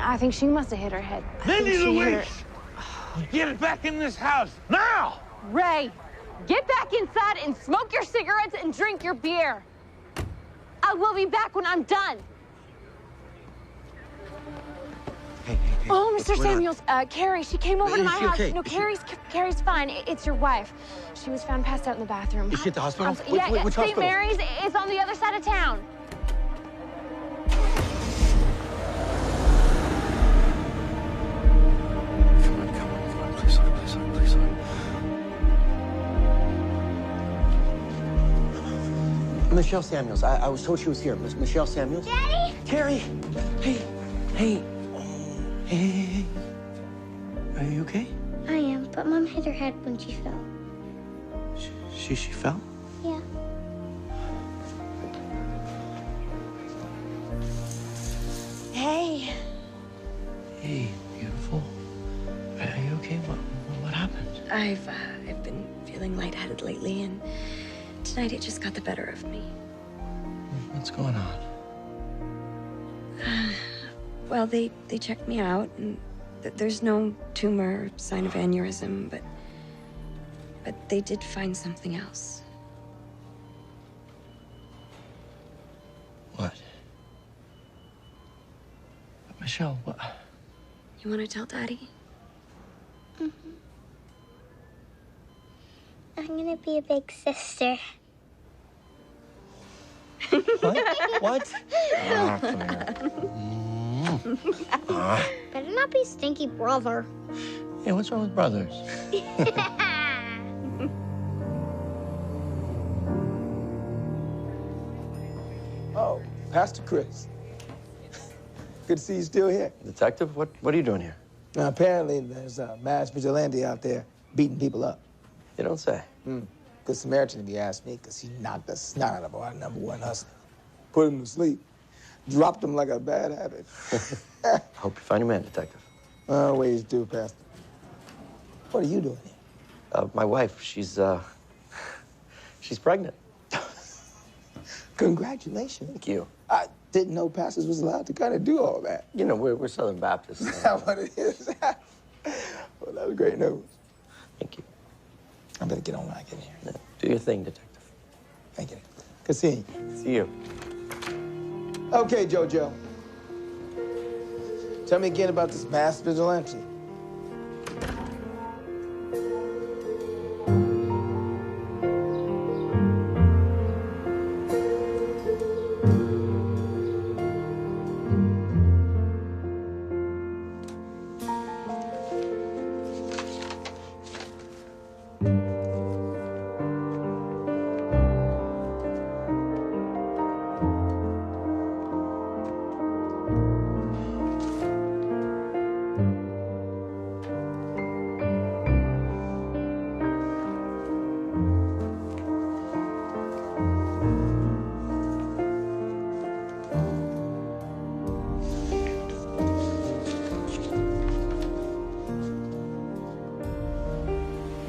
I think she must have hit her head. Mindy Louise! Get back in this house, now! Ray, get back inside and smoke your cigarettes and drink your beer. I will be back when I'm done. Hey. Oh, Mr. Samuels, Carrie, she came over to my house. Okay? No, Carrie's fine. It's your wife. She was found passed out in the bathroom. Is she at the hospital? Yeah, Which St. hospital? Mary's is on the other side of town. Michelle Samuels. I was told she was here. Michelle Samuels? Daddy? Carrie! Hey. Hey. Are you okay? I am, but Mom hit her head when she fell. She fell? Yeah. Hey. Hey, beautiful. Are you okay? What happened? I've been feeling lightheaded lately, and tonight it just got the better of me. What's going on? Well, they checked me out, and there's no tumor, sign of aneurysm, but they did find something else. What? Michelle, what? You want to tell Daddy? Mm-hmm. I'm gonna be a big sister. What? Oh, come here. Better not be stinky brother. Hey, what's wrong with brothers? Oh, Pastor Chris. Good to see you still here. Detective, what are you doing here? Now, apparently, there's a mass vigilante out there beating people up. You don't say. Good Samaritan, if you ask me, because he knocked the snot out of our #1 hustler. Put him to sleep. Dropped him like a bad habit. Hope you find your man, Detective. Always do, Pastor. What are you doing here? My wife, she's pregnant. Congratulations. Thank you. I didn't know pastors was allowed to kind of do all that. You know, we're Southern Baptists. Is that what it is? Well, that was great news. Thank you. I better get on when I get here. Yeah, do your thing, Detective. Thank you. Good seeing you. See you. Okay, JoJo. Tell me again about this masked vigilante.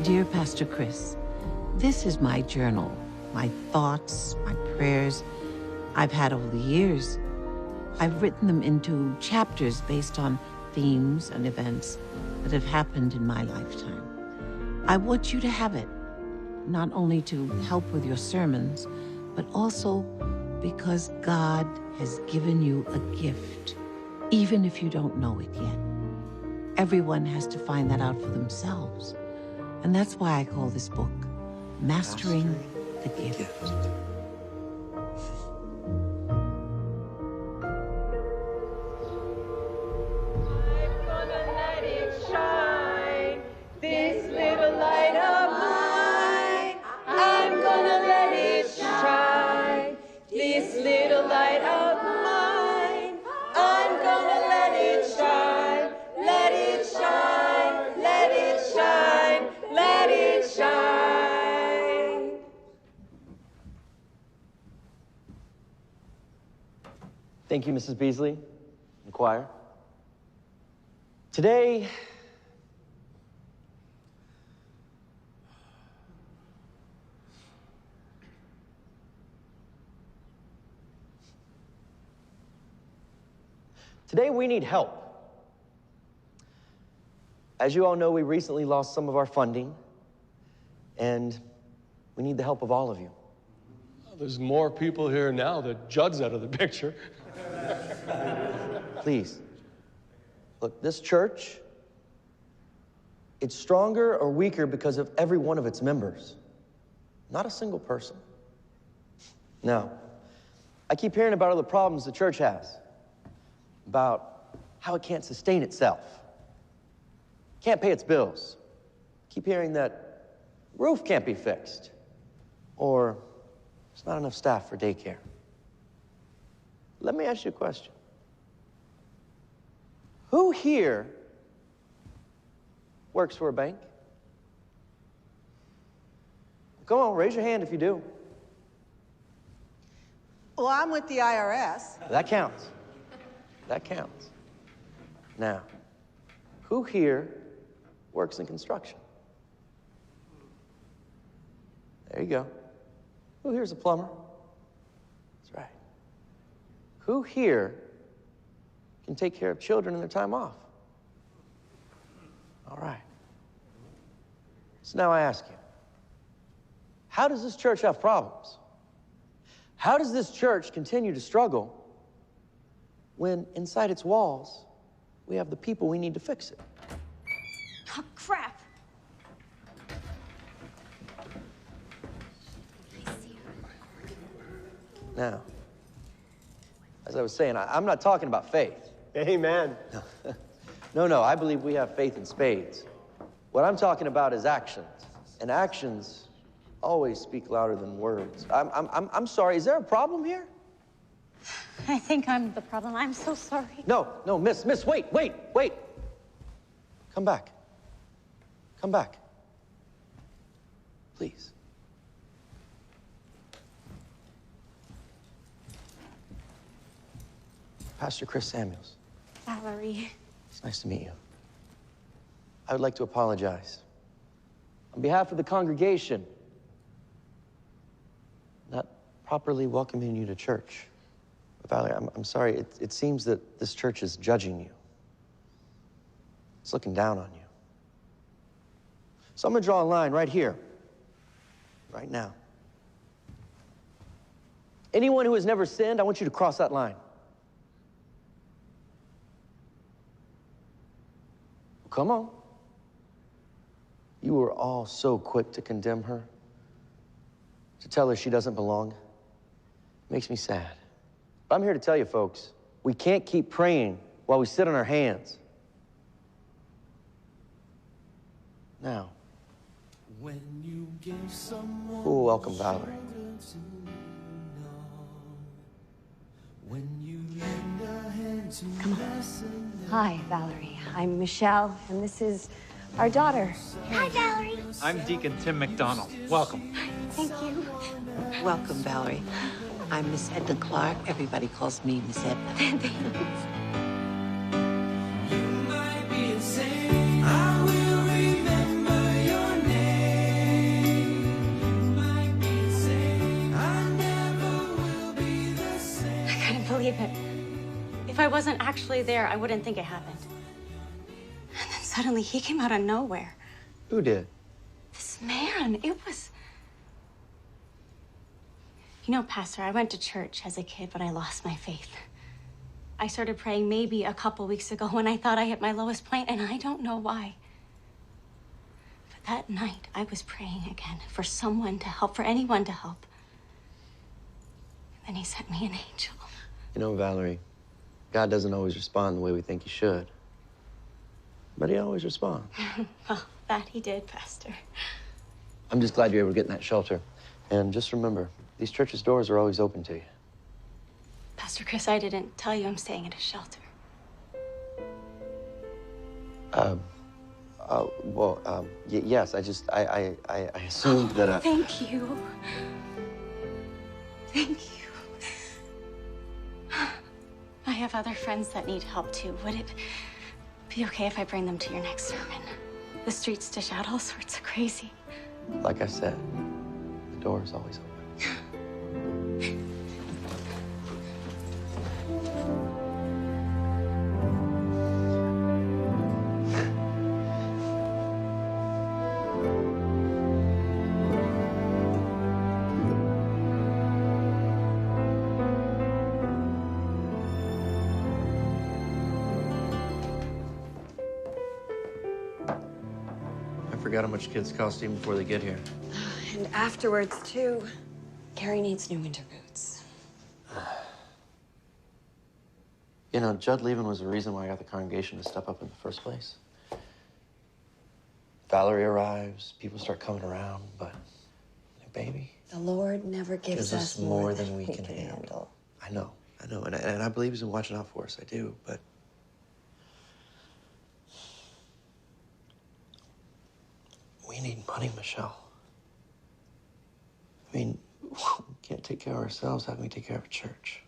Dear Pastor Chris, this is my journal, my thoughts, my prayers I've had over the years. I've written them into chapters based on themes and events that have happened in my lifetime. I want you to have it, not only to help with your sermons, but also because God has given you a gift, even if you don't know it yet. Everyone has to find that out for themselves. And that's why I call this book Mastering the Gift. Thank you, Mrs. Beasley and choir. Today, we need help. As you all know, we recently lost some of our funding, and we need the help of all of you. There's more people here now that Judd's out of the picture. Please. Look, this church, it's stronger or weaker because of every one of its members, not a single person. Now, I keep hearing about all the problems the church has, about how it can't sustain itself, can't pay its bills. Keep hearing that roof can't be fixed, or there's not enough staff for daycare. Let me ask you a question. Who here works for a bank? Come on, raise your hand if you do. Well, I'm with the IRS. That counts. That counts. Now, who here works in construction? There you go. Who here's a plumber? That's right. Who here can take care of children in their time off? All right. So now I ask you, how does this church have problems? How does this church continue to struggle when inside its walls we have the people we need to fix it? Oh, crap. Now, as I was saying, I'm not talking about faith. Amen. No, I believe we have faith in spades. What I'm talking about is actions, and actions always speak louder than words. I'm sorry, is there a problem here? I think I'm the problem. I'm so sorry. No, miss, wait. Come back. Come back. Please. Pastor Chris Samuels. Valerie. It's nice to meet you. I would like to apologize on behalf of the congregation, not properly welcoming you to church. Valerie, I'm sorry. It seems that this church is judging you. It's looking down on you. So I'm going to draw a line right here, right now. Anyone who has never sinned, I want you to cross that line. come on. You were all so quick to condemn her, to tell her she doesn't belong. Makes me sad. But I'm here to tell you, folks, we can't keep praying while we sit on our hands. Now, ooh, welcome, Valerie. Come on. Hi, Valerie. I'm Michelle, and this is our daughter. Hi, Valerie. I'm Deacon Tim McDonald. Welcome. Thank you. Welcome, Valerie. I'm Miss Edna Clark. Everybody calls me Miss Edna. Believe it. If I wasn't actually there, I wouldn't think it happened. And then suddenly he came out of nowhere. Who did? This man, it was... You know, Pastor, I went to church as a kid, but I lost my faith. I started praying maybe a couple weeks ago when I thought I hit my lowest point, and I don't know why. But that night, I was praying again for someone to help, for anyone to help. And then he sent me an angel. You know, Valerie, God doesn't always respond the way we think he should. But he always responds. Well, that he did, Pastor. I'm just glad you're able to get in that shelter. And just remember, these churches' doors are always open to you. Pastor Chris, I didn't tell you I'm staying at a shelter. Yes, I assumed that I... Thank you. Thank you. I have other friends that need help, too. Would it be okay if I bring them to your next sermon? The streets dish out all sorts of crazy. Like I said, the door is always open. I forgot how much kids cost even before they get here. And afterwards, too. Carrie needs new winter boots. You know, Judd leaving was the reason why I got the congregation to step up in the first place. Valerie arrives, people start coming around, but new baby The Lord never gives us more than we can handle. I know, and I believe he's been watching out for us. I do, but we need money, Michelle. I mean, we can't take care of ourselves. How can we take care of a church?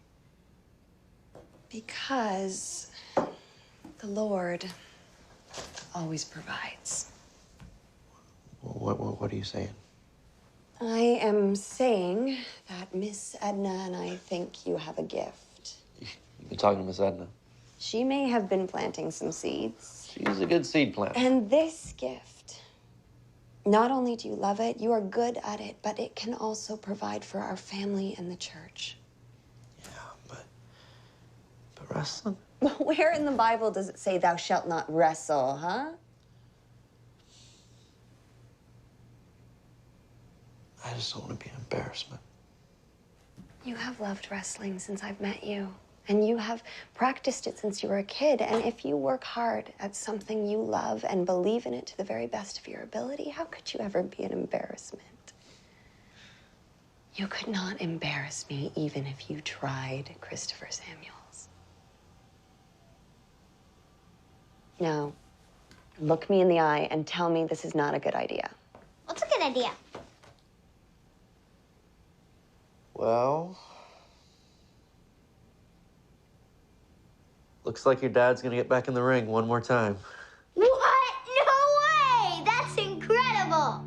Because the Lord always provides. What are you saying? I am saying that Miss Edna and I think you have a gift. You've been talking to Miss Edna. She may have been planting some seeds. She's a good seed planter. And this gift, not only do you love it, you are good at it, but it can also provide for our family and the church. But wrestling? Where in the Bible does it say thou shalt not wrestle, huh? I just don't want to be an embarrassment. You have loved wrestling since I've met you. And you have practiced it since you were a kid. And if you work hard at something you love and believe in it to the very best of your ability, how could you ever be an embarrassment? You could not embarrass me even if you tried, Christopher Samuels. Now, look me in the eye and tell me this is not a good idea. What's a good idea? Well, looks like your dad's gonna get back in the ring one more time. What? No way! That's incredible!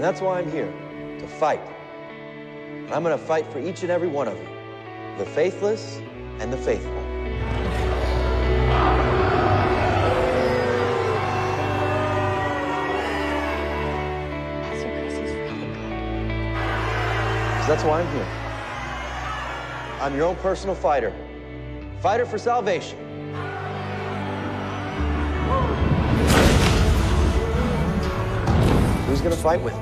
And that's why I'm here, to fight. And I'm gonna fight for each and every one of you, the faithless and the faithful. Pastor Chris is really good. Because that's why I'm here. I'm your own personal fighter. Fighter for salvation. Who's gonna fight with me?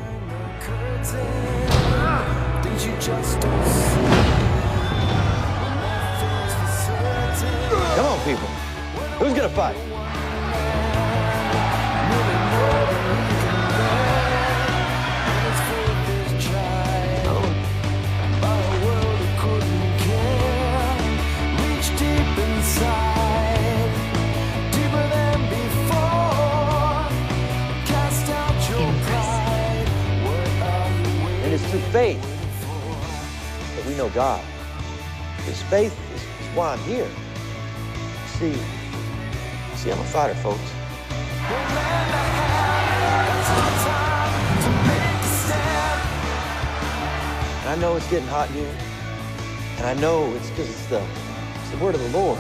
Come on, people. Who's gonna fight? And it's through faith that we know God. Because faith is why I'm here. See, I'm a fighter, folks. And I know it's getting hot in here. And I know it's because it's the word of the Lord.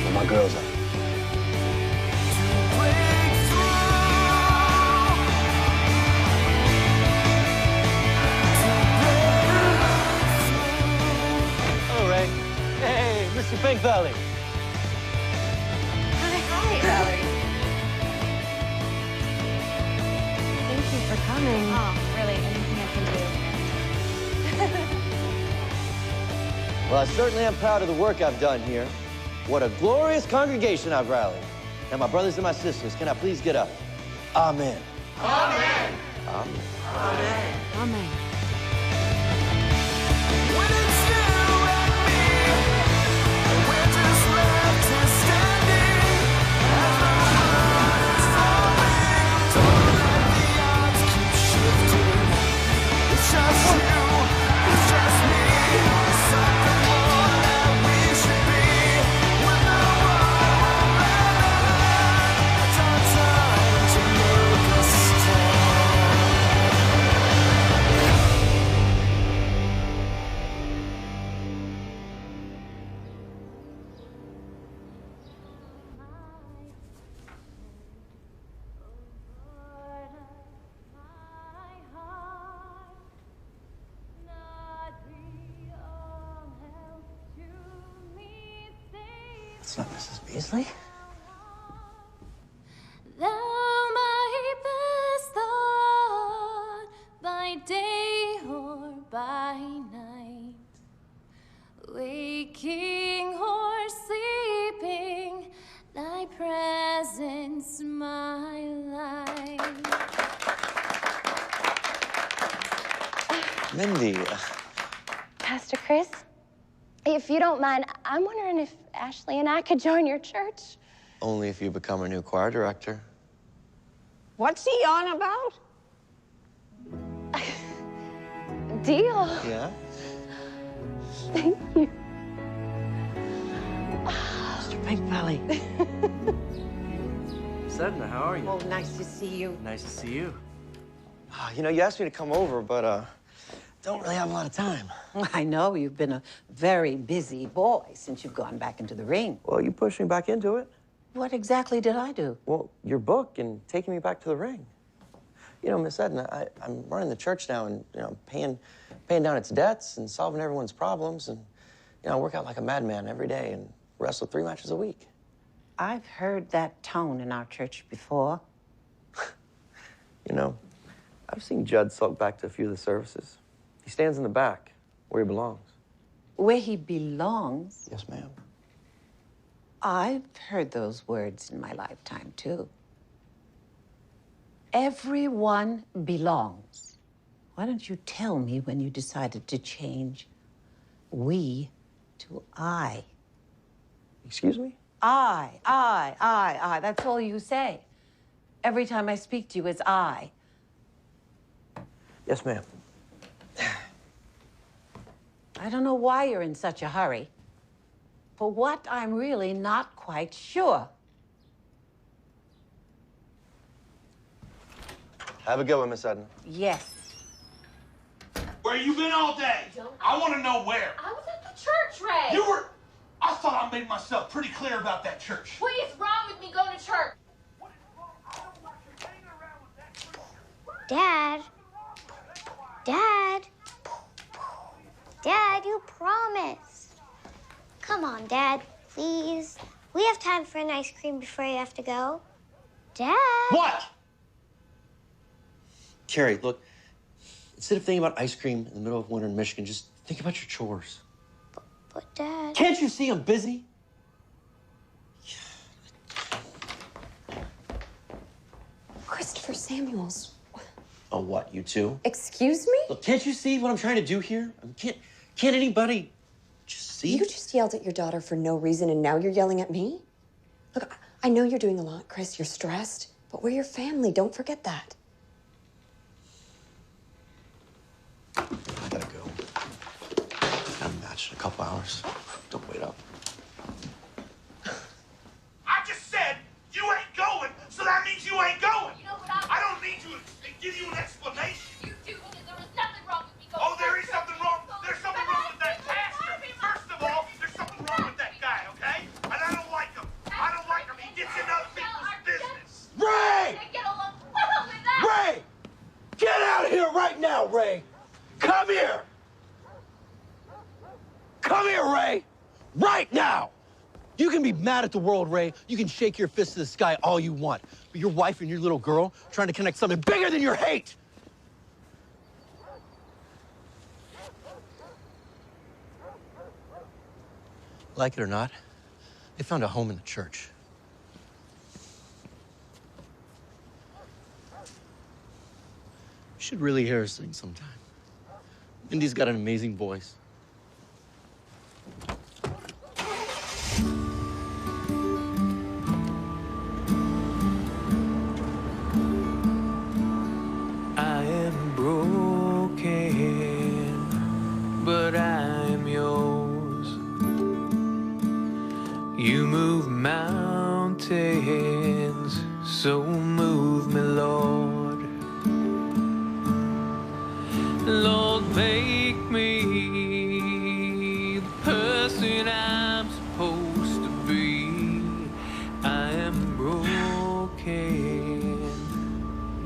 Where my girls at? Mr. Big Valley. Hi, Valerie. Thank you for coming. Oh, really, anything I can do. Well, I certainly am proud of the work I've done here. What a glorious congregation I've rallied. Now, my brothers and my sisters, can I please get up? Amen. Amen. Amen. Amen. Amen. It's not Mrs. Beasley. Thou my best thought, by day or by night, waking or sleeping, thy presence my life. Mindy. Pastor Chris, if you don't mind, I'm wondering if Ashley and I could join your church. Only if you become our new choir director. What's he on about? Deal. Yeah? Thank you. Mr. Big Valley. Sedna, how are you? Oh, nice to see you. Nice to see you. You know, you asked me to come over, but don't really have a lot of time. I know you've been a very busy boy since you've gone back into the ring. Well, you pushed me back into it. What exactly did I do? Well, your book and taking me back to the ring. You know, Miss Edna, I'm running the church now and, you know, paying down its debts and solving everyone's problems. And, you know, I work out like a madman every day and wrestle 3 matches a week. I've heard that tone in our church before. You know, I've seen Judd sulk back to a few of the services. He stands in the back, where he belongs. Where he belongs? Yes, ma'am. I've heard those words in my lifetime, too. Everyone belongs. Why don't you tell me when you decided to change we to I? Excuse me? I. That's all you say. Every time I speak to you, it's I. Yes, ma'am. I don't know why you're in such a hurry. For what, I'm really not quite sure. Have a good one, Miss Edna. Yes. Where you been all day? I want to know where. I was at the church, Ray. You were... I thought I made myself pretty clear about that church. What is wrong with me going to church? Dad. Dad. Dad, you promised. Come on, Dad, please. We have time for an ice cream before you have to go. Dad. What? Carrie, look, instead of thinking about ice cream in the middle of winter in Michigan, just think about your chores. But, Dad... Can't you see I'm busy? Christopher Samuels. Oh, what, you too? Excuse me? Look, can't you see what I'm trying to do here? I mean, can't anybody just see? You just yelled at your daughter for no reason, and now you're yelling at me? Look, I know you're doing a lot, Chris. You're stressed, but we're your family. Don't forget that. I gotta go. Got a match in a couple hours. Don't wait up. I just said you ain't going, so that means you ain't going. You know what I don't need to give you an explanation. You do, because there was nothing wrong with me going Oh, there is something wrong. There's something wrong with that pastor. First of all, there's something wrong with that guy, okay? And I don't like him. I don't like him. He gets in other people's business. Ray! Get along well with that. Ray! Get out of here right now, Ray! Come here! Come here, Ray! Right now! You can be mad at the world, Ray. You can shake your fist to the sky all you want. But your wife and your little girl trying to connect something bigger than your hate. Like it or not, they found a home in the church. You should really hear her sing sometime. Mindy's got an amazing voice. I am broken, but I am yours. You move mountains, so move me, Lord. Lord, make me the person I'm supposed to be. I am broken,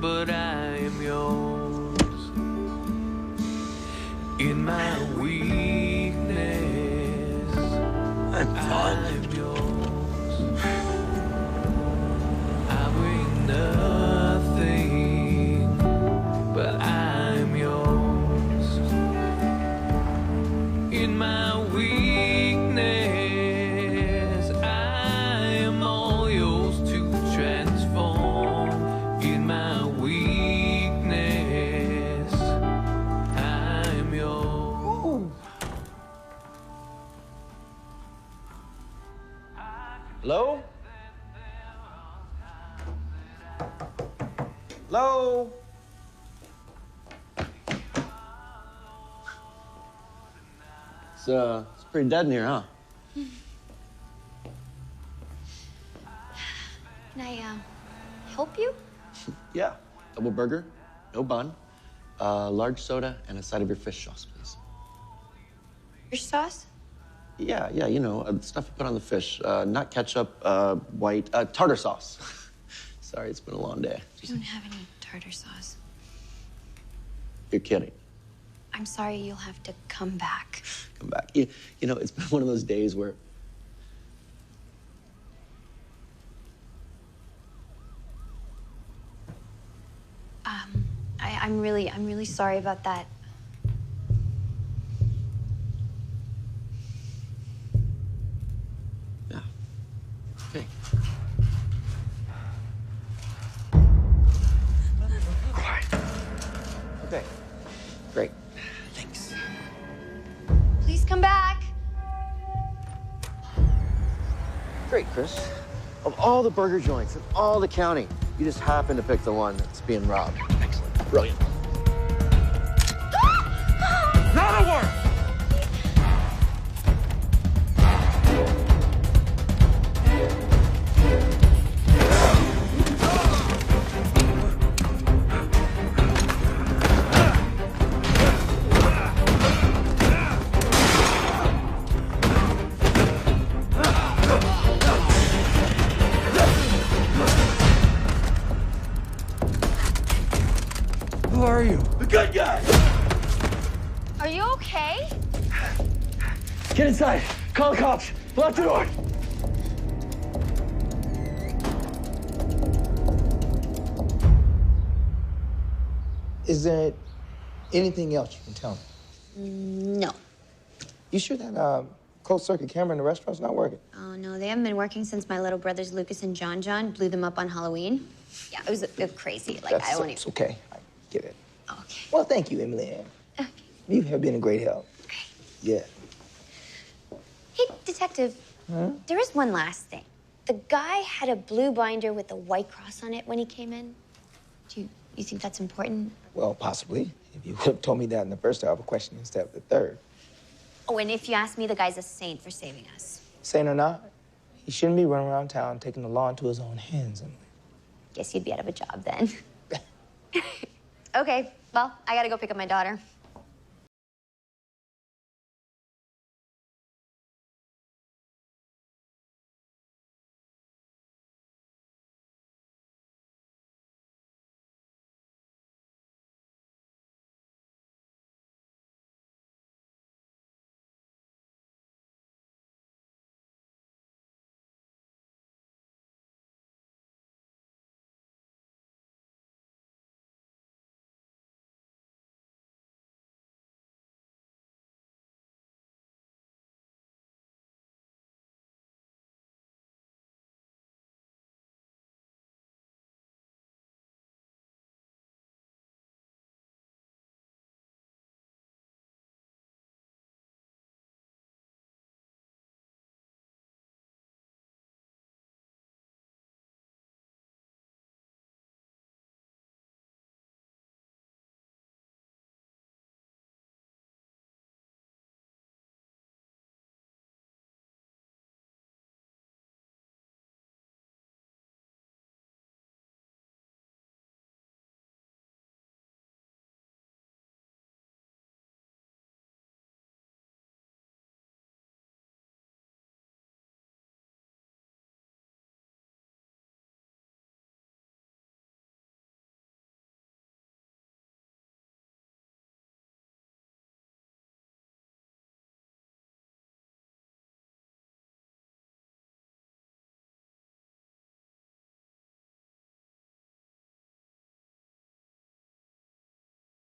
but I am yours. In my weakness, I'm yours. I bring nothing, but I'm yours. In my weakness, I am all yours to transform. In my weakness, I'm yours. Hello? Hello? It's pretty dead in here, huh? Can I, help you? Yeah. Double burger, no bun, large soda, and a side of your fish sauce, please. Fish sauce? Yeah, you know, the stuff you put on the fish. Not ketchup, white, tartar sauce. Sorry, it's been a long day. We don't have any tartar sauce. You're kidding. I'm sorry, you'll have to come back. Come back. You know, it's been one of those days where... I'm really sorry about that. Yeah. Okay. Okay. Great. Thanks. Please come back. Great, Chris. Of all the burger joints in all the county, you just happen to pick the one that's being robbed. Excellent. Brilliant. Who are you? The good guy! Are you okay? Get inside. Call the cops. Lock the door. Is there anything else you can tell me? No. You sure that closed circuit camera in the restaurant's not working? Oh, no, they haven't been working since my little brothers Lucas and John blew them up on Halloween. Yeah, it was crazy. Like, I don't even... It's okay. I get it. Okay. Well, thank you, Emily Ann. Okay. You have been a great help. Okay. Yeah. Hey, Detective, Huh? there is one last thing. The guy had a blue binder with a white cross on it when he came in. Do you think that's important? Well, possibly. If you would have told me that in the first hour of a question instead of the third. Oh, and if you ask me, the guy's a saint for saving us. Sane or not, he shouldn't be running around town taking the law into his own hands, Emily. Guess you'd be out of a job then. Okay, well, I gotta go pick up my daughter.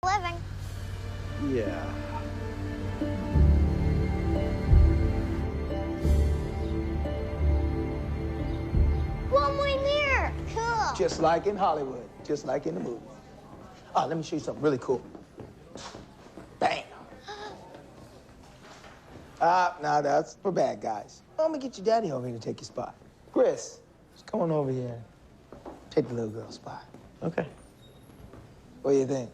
Living. Yeah. One more mirror. Cool. Just like in Hollywood, just like in the movies. Oh, let me show you something really cool. Bam. Now that's for bad guys. I'm gonna get your daddy over here to take your spot. Chris, just come on over here. Take the little girl's spot. Okay. What do you think?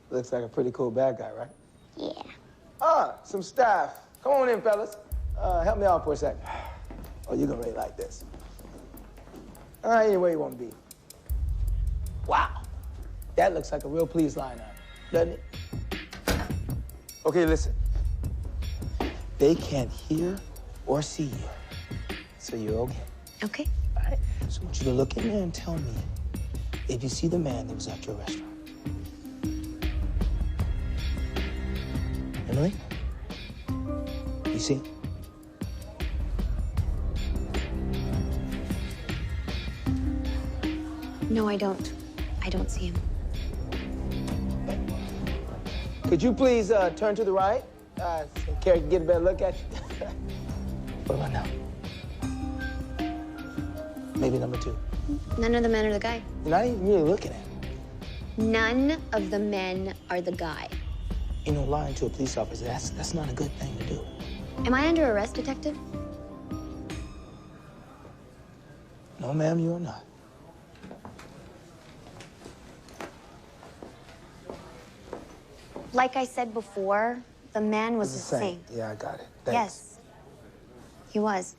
Looks like a pretty cool bad guy, right? Yeah. Some staff. Come on in, fellas. Help me out for a sec. Oh, you're gonna really like this. Anywhere you want to be. Wow. That looks like a real please line item, doesn't it? Okay, listen. They can't hear or see you, so you're okay. Okay. All right. So I want you to look in there and tell me if you see the man that was at your restaurant. Emily? You see? No, I don't. I don't see him. Could you please turn to the right? So Carrie can get a better look at you. What about now? Maybe number two. None of the men are the guy. You're not even really looking at him. None of the men are the guy. You know, lying to a police officer, that's not a good thing to do. Am I under arrest, Detective? No, ma'am, you are not. Like I said before, the man was a saint. Yeah, I got it. Thanks. Yes. He was.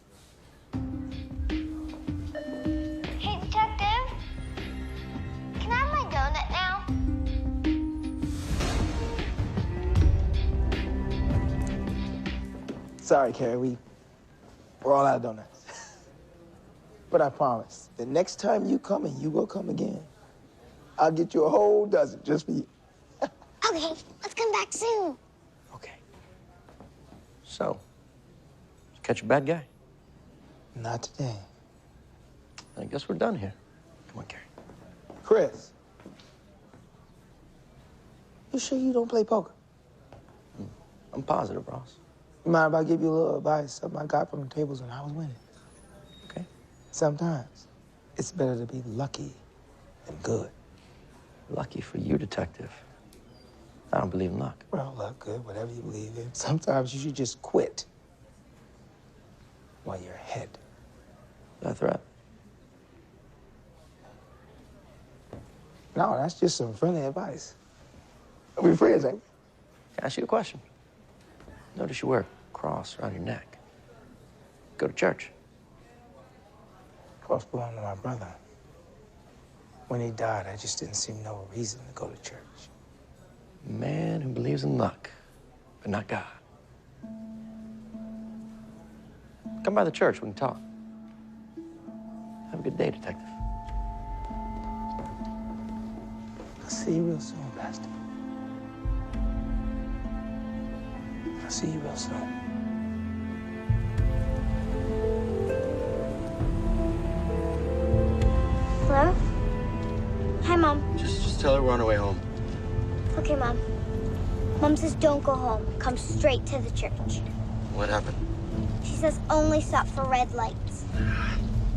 Hey, Detective. Can I have my donut now? Sorry, Carrie, we're all out of donuts. But I promise, the next time you come, and you will come again, I'll get you a whole dozen just for you. Okay, let's come back soon. So, did you catch a bad guy? Not today. I guess we're done here. Come on, Carrie. Chris. You sure you don't play poker? I'm positive, Ross. You mind if I give you a little advice? Something I got from the tables when I was winning. Okay. Sometimes it's better to be lucky than good. Lucky for you, detective. I don't believe in luck. Well, luck, good, whatever you believe in. Sometimes you should just quit while you're ahead. Is that a threat? No, that's just some friendly advice. We're friends, ain't we? Can I ask you a question? Notice you wear a cross around your neck. Go to church. Cross belonged to my brother. When he died, I just didn't see no reason to go to church. Man who believes in luck, but not God. Come by the church, we can talk. Have a good day, detective. I'll see you real soon, Pastor. I'll see you real soon. Hello? Hi, Mom. Just tell her we're on our way home. Okay, Mom. Mom says don't go home. Come straight to the church. What happened? She says only stop for red lights.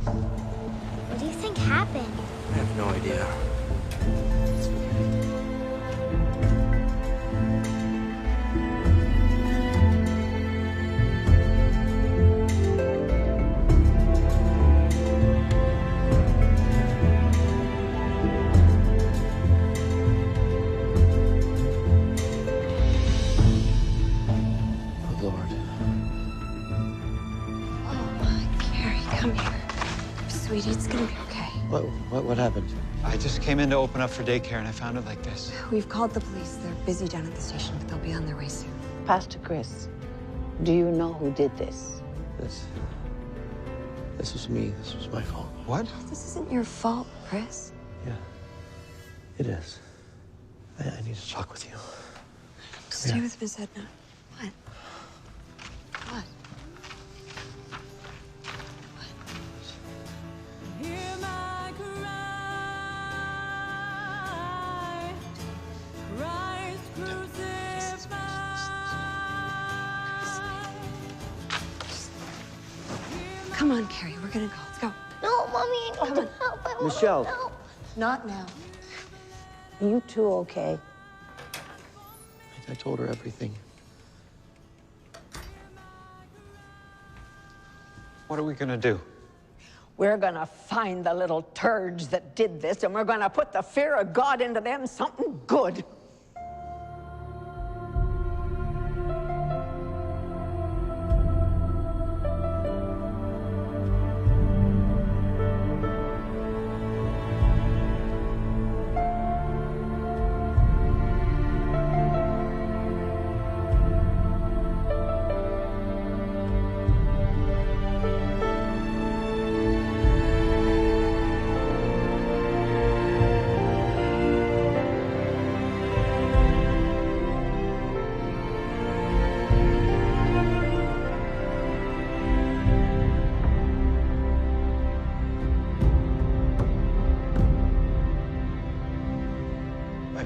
What do you think happened? I have no idea. Sweetie, it's gonna be okay. What happened? I just came in to open up for daycare and I found it like this. We've called the police. They're busy down at the station, but they'll be on their way soon. Pastor Chris, do you know who did this? This was me. This was my fault. What? This isn't your fault, Chris. Yeah, it is. I need to talk with you. Stay with Miss Edna. What? What? Come on, Carrie, we're gonna go. Let's go. No, Mommy, I need Come on. help. I want Michelle. help. Not now. You two okay? I told her everything. What are we gonna do? We're gonna find the little turds that did this, and we're gonna put the fear of God into them, something good.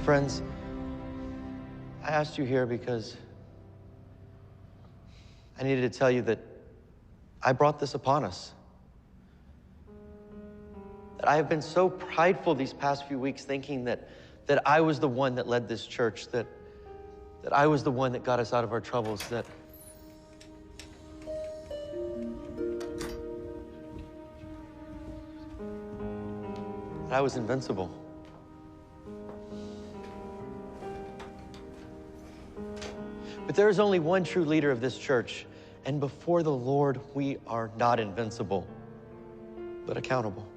Friends, I asked you here because I needed to tell you that I brought this upon us. That I have been so prideful these past few weeks thinking that I was the one that led this church, that I was the one that got us out of our troubles, that I was invincible. But there is only one true leader of this church, and before the Lord, we are not invincible, but accountable.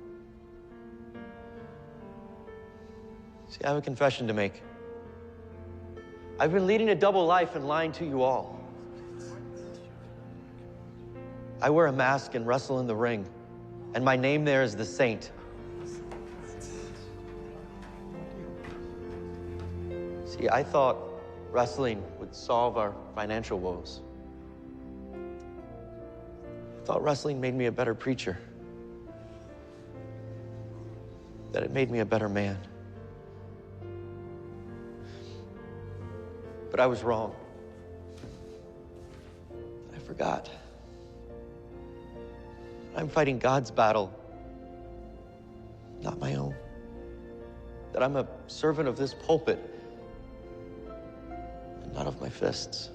See, I have a confession to make. I've been leading a double life and lying to you all. I wear a mask and wrestle in the ring, and my name there is the Saint. See, I thought wrestling would solve our financial woes. I thought wrestling made me a better preacher. That it made me a better man. But I was wrong. I forgot. I'm fighting God's battle, not my own. That I'm a servant of this pulpit, and not of my fists.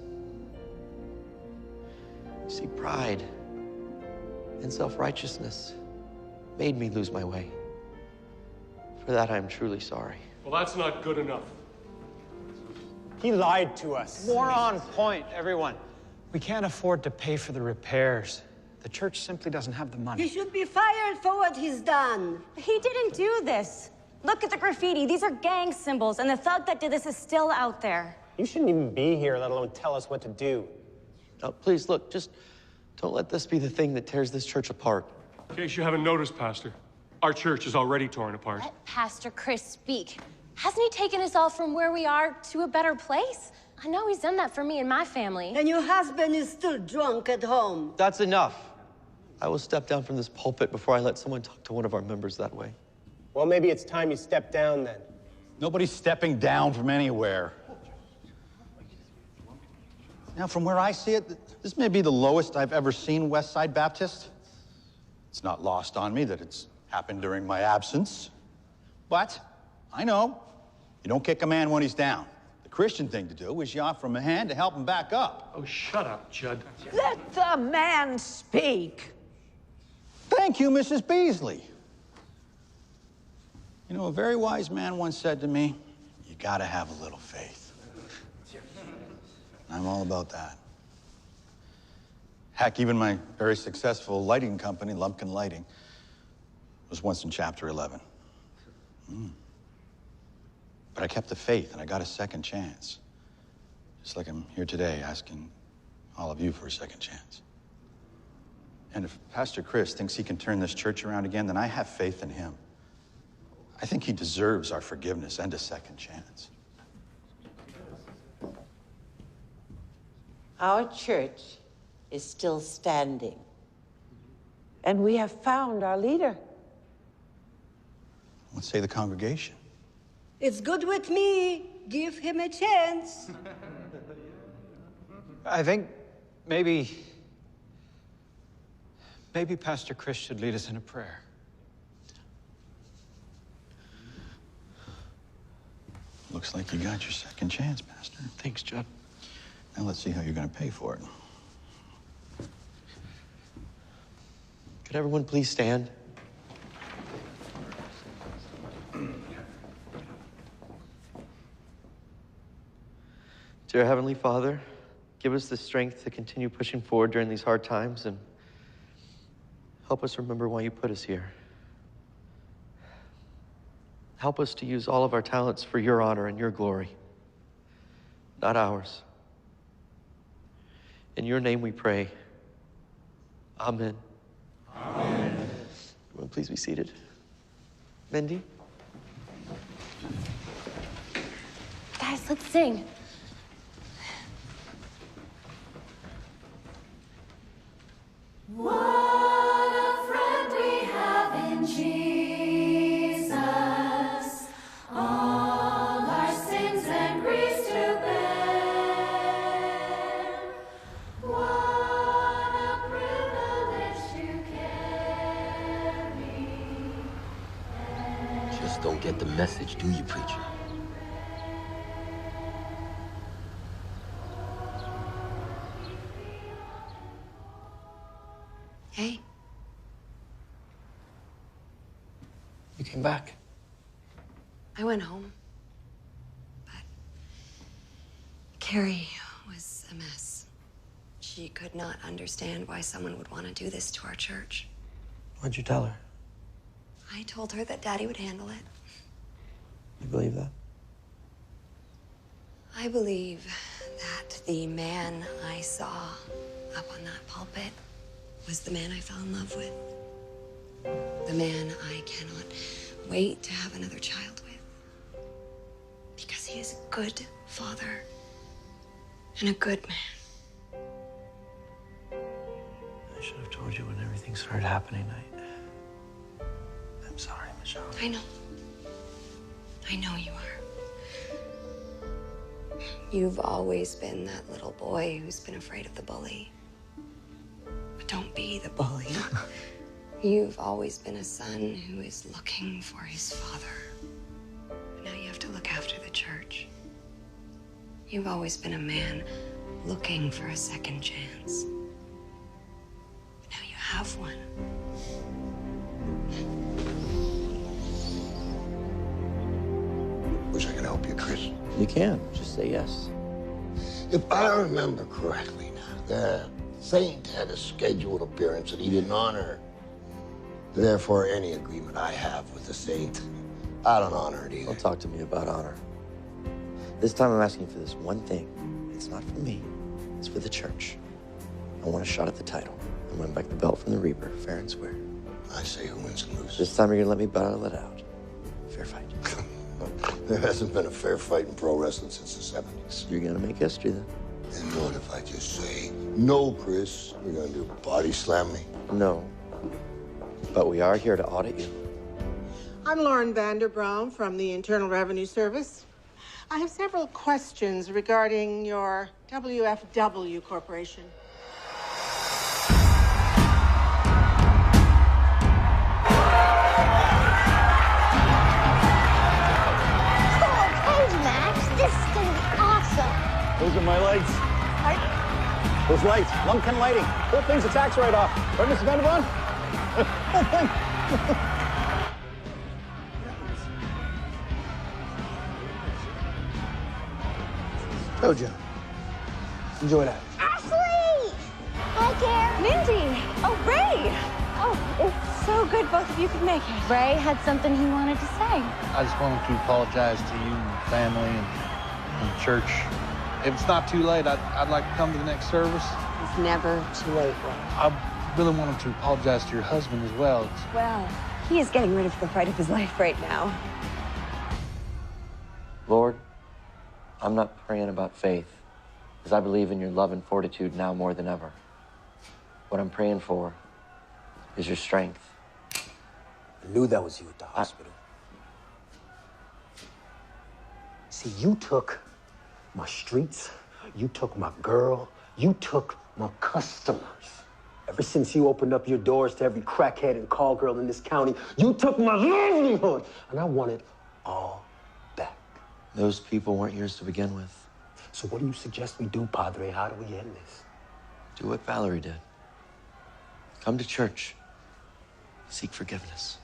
You see, pride and self-righteousness made me lose my way. For that, I'm truly sorry. Well, that's not good enough. He lied to us. More on point, everyone. We can't afford to pay for the repairs. The church simply doesn't have the money. He should be fired for what he's done. He didn't do this. Look at the graffiti. These are gang symbols, and the thug that did this is still out there. You shouldn't even be here, let alone tell us what to do. Oh, please, look, just don't let this be the thing that tears this church apart. In case you haven't noticed, Pastor, our church is already torn apart. Let Pastor Chris speak. Hasn't he taken us all from where we are to a better place? I know he's done that for me and my family. And your husband is still drunk at home. That's enough. I will step down from this pulpit before I let someone talk to one of our members that way. Well, maybe it's time you step down then. Nobody's stepping down from anywhere. Now, from where I see it, this may be the lowest I've ever seen Westside Baptist. It's not lost on me that it's happened during my absence. But I know you don't kick a man when he's down. The Christian thing to do is you offer him a hand to help him back up. Oh, shut up, Judd. Let the man speak. Thank you, Mrs. Beasley. You know, a very wise man once said to me, you gotta have a little faith. I'm all about that. Heck, even my very successful lighting company, Lumpkin Lighting, was once in Chapter 11. But I kept the faith, and I got a second chance. Just like I'm here today asking all of you for a second chance. And if Pastor Chris thinks he can turn this church around again, then I have faith in him. I think he deserves our forgiveness and a second chance. Our church is still standing. And we have found our leader. What say the congregation? It's good with me. Give him a chance. I think maybe Pastor Chris should lead us in a prayer. Looks like you got your second chance, Pastor. Thanks, Judd. Now let's see how you're going to pay for it. Could everyone please stand? Dear Heavenly Father, give us the strength to continue pushing forward during these hard times and help us remember why you put us here. Help us to use all of our talents for your honor and your glory, not ours. In your name we pray. Amen. Amen. Everyone, please be seated. Mindy? Guys, let's sing. What a friend we have in Jesus, all our sins and griefs to bear. What a privilege to carry. Just don't get the message, do you, preacher? Hey. You came back. I went home. But Carrie was a mess. She could not understand why someone would want to do this to our church. What'd you tell her? I told her that Daddy would handle it. You believe that? I believe that the man I saw up on that pulpit was the man I fell in love with. The man I cannot wait to have another child with. Because he He is a good father and a good man. I should have told you when everything started happening. I'm sorry, Michelle. I know. I know you are. You've always been that little boy who's been afraid of the bully. But don't be the bully. You've always been a son who is looking for his father. But now you have to look after the church. You've always been a man looking for a second chance. But now you have one. Wish I could help you, Chris. You can. Just say yes. If I remember correctly now, the saint had a scheduled appearance that he didn't honor. Therefore, any agreement I have with the saint, I don't honor it either. Don't talk to me about honor. This time I'm asking for this one thing. It's not for me. It's for the church. I want a shot at the title. I want back the belt from the Reaper, fair and square. I say who wins and loses. This time you're gonna let me battle it out. Fair fight. There hasn't been a fair fight in pro wrestling since the 70s. You're gonna make history then. And what if I just say, no, Chris, you're gonna do body slam me? No. But we are here to audit you. I'm Lauren Vanderbraum from the Internal Revenue Service. I have several questions regarding your WFW Corporation. Those are my lights. Those lights, Lumpkin lighting. Whole thing's a tax write-off. Right, Mr. Vanderbraun? Whole thing. Jojo, enjoy that. Ashley! Hi, Karen. Mindy! Oh, Ray! Oh, it's so good both of you could make it. Ray had something he wanted to say. I just wanted to apologize to you and the family and the church. If it's not too late, I'd like to come to the next service. It's never too late, Ray. I really wanted to apologize to your husband as well. Well, he is getting rid of the fight of his life right now. Lord, I'm not praying about faith, because I believe in your love and fortitude now more than ever. What I'm praying for is your strength. I knew that was you at the hospital. See, you took my streets, you took my girl, you took my customers. Ever since you opened up your doors to every crackhead and call girl in this county, you took my livelihood, and I want it all back. Those people weren't yours to begin with. So what do you suggest we do, Padre? How do we end this? Do what Valerie did. Come to church. Seek forgiveness.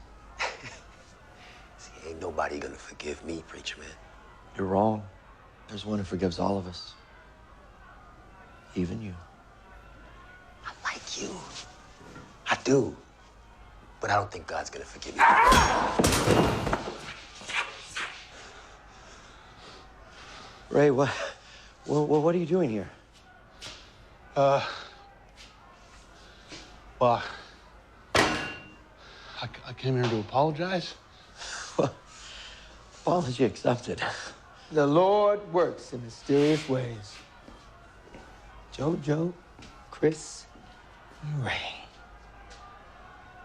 See, ain't nobody gonna forgive me, preacher man. You're wrong. There's one who forgives all of us. Even you. I like you. I do. But I don't think God's gonna forgive you. Ray, what are you doing here? Well, I came here to apologize. Apology accepted. The Lord works in mysterious ways. Jojo, Chris, and Ray.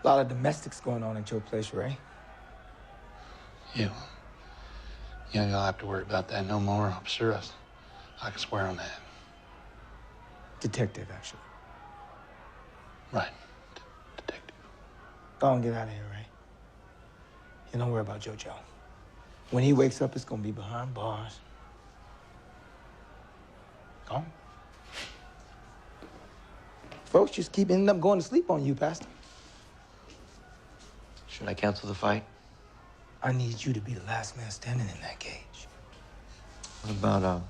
A lot of domestics going on at your place, Ray. Yeah. You don't have to worry about that no more. I'm sure I can swear on that. Detective, actually. Right. Go on, get out of here, Ray. You don't worry about Jojo. When he wakes up, it's gonna be behind bars. Go on. Folks just keep ending up going to sleep on you, Pastor. Should I cancel the fight? I need you to be the last man standing in that cage. What about,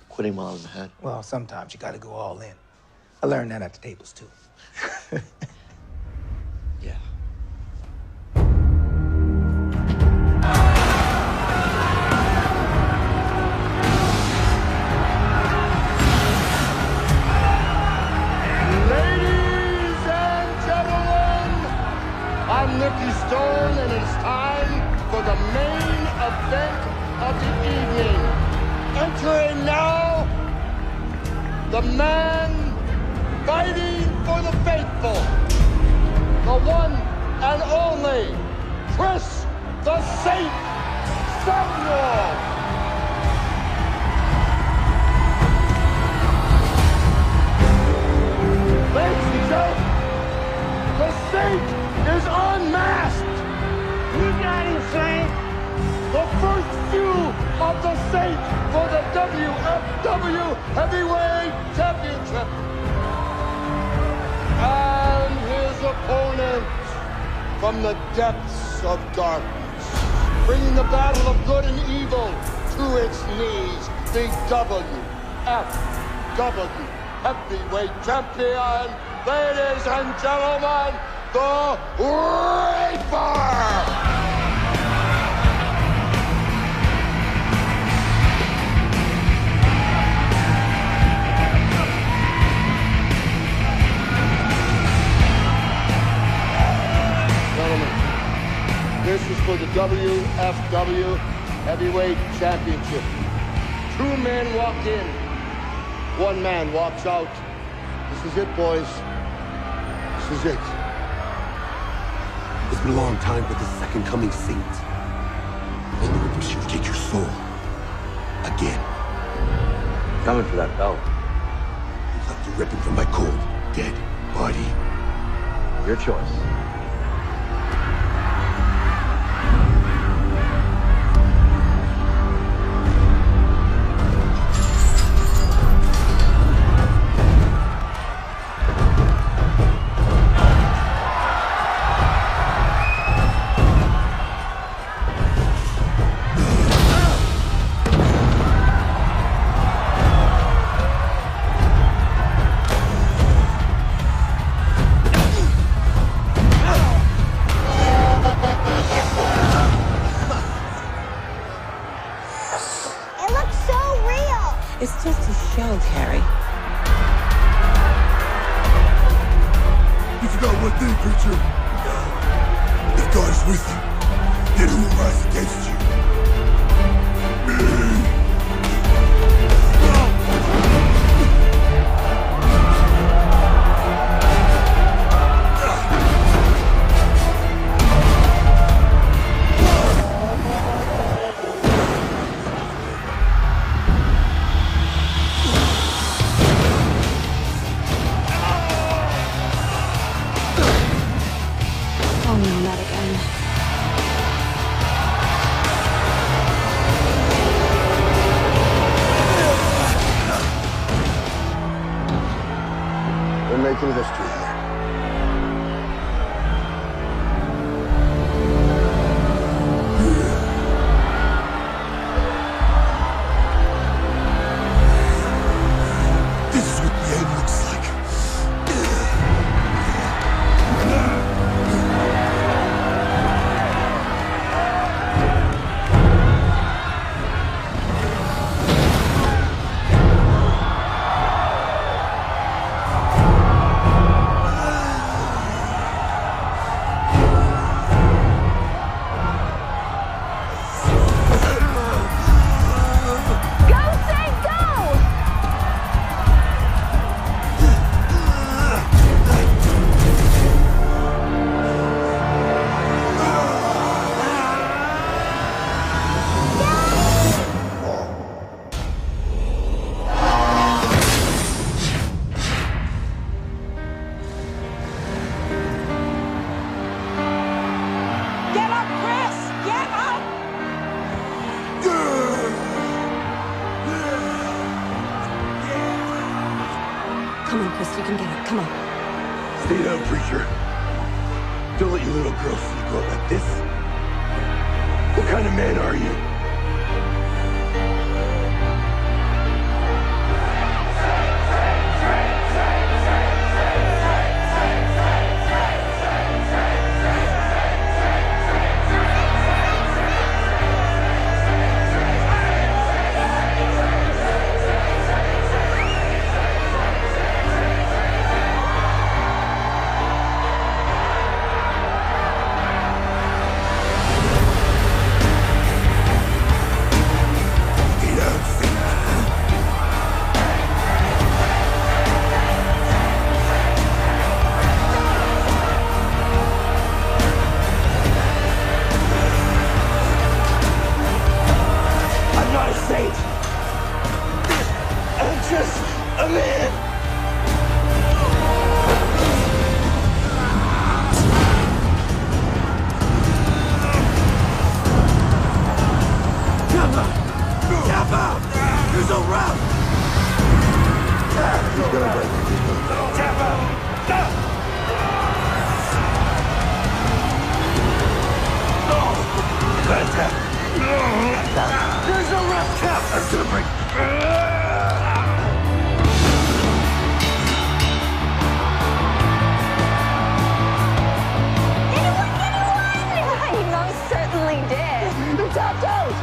quitting while I'm ahead? Well, sometimes you gotta go all in. I learned that at the tables, too. Yeah. Ladies and gentlemen, I'm Nicky Stone, and it's time for the main event of the evening. Entering now, the man fighting for the faithful, the one and only Chris the Saint Samuel. Ladies and gentlemen, the Saint is unmasked. You got him, Saint. The first few of the Saint for the WFW Heavyweight Championship. And his opponent from the depths of darkness, bringing the battle of good and evil to its knees, the WFW Heavyweight Champion, ladies and gentlemen, the Reaper! This is for the WFW Heavyweight Championship. 2 men walk in, 1 man walks out. This is it, boys. This is it. It's been a long time for the second coming Saint. And the Reaper should take your soul. Again. Coming for that belt. You'd love to rip him from my cold, dead body. Your choice. It's just a show, Carrie. You forgot one thing, preacher. If God is with you, then who will rise against you? Me. Oh, no, not again. We're making history here. This is what the end looks like. Get up, Chris! Get up! Come on, Chris, you can get up. Come on. Stay down, preacher. Don't let your little girl see you go out like this. What kind of man are you? I'm in! Kappa! There's no route! He's gonna break it. He's gonna break it. Kappa! Stop! There's no route, Cap! That's gonna break. He most certainly did. He tapped out!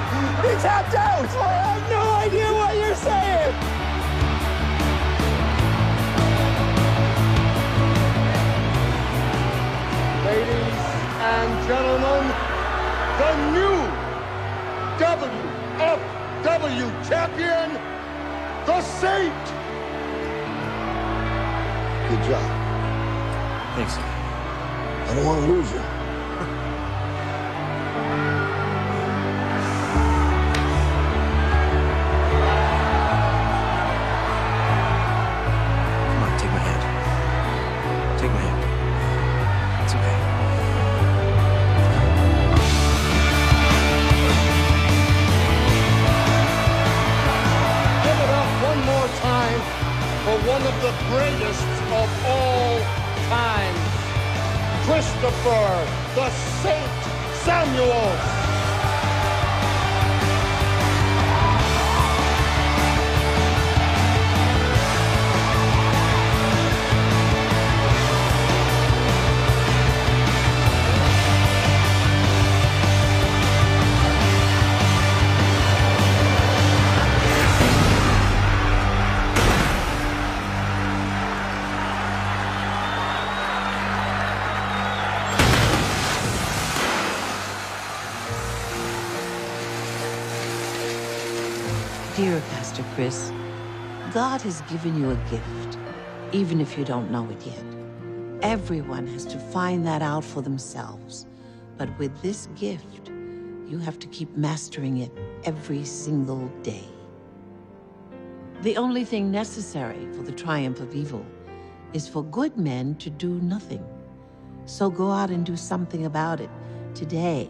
He tapped out! I have no idea what you're saying! Ladies and gentlemen, the new WFW champion, the Saint. Good job. Thanks. I don't want to lose you. Come on, take my hand. Take my hand. It's okay. Give it up one more time for one of the greatest of all time, Christopher the Saint Samuels. Dear Pastor Chris, God has given you a gift, even if you don't know it yet. Everyone has to find that out for themselves. But with this gift, you have to keep mastering it every single day. The only thing necessary for the triumph of evil is for good men to do nothing. So go out and do something about it today.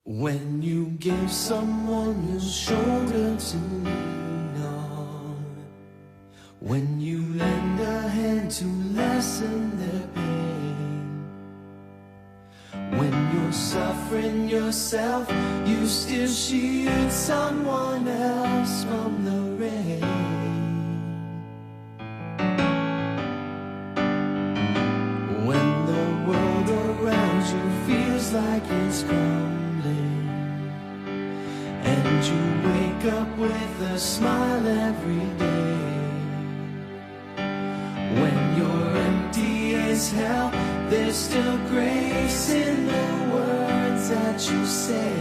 When you give someone your shoulder to lean on, when you lend a hand to lessen their pain, when you're suffering yourself, you still shield someone else from the rain. When the world around you feels like it's crumbling, and you wake up with a smile every day. When you're empty as hell, there's still grace in the words that you say.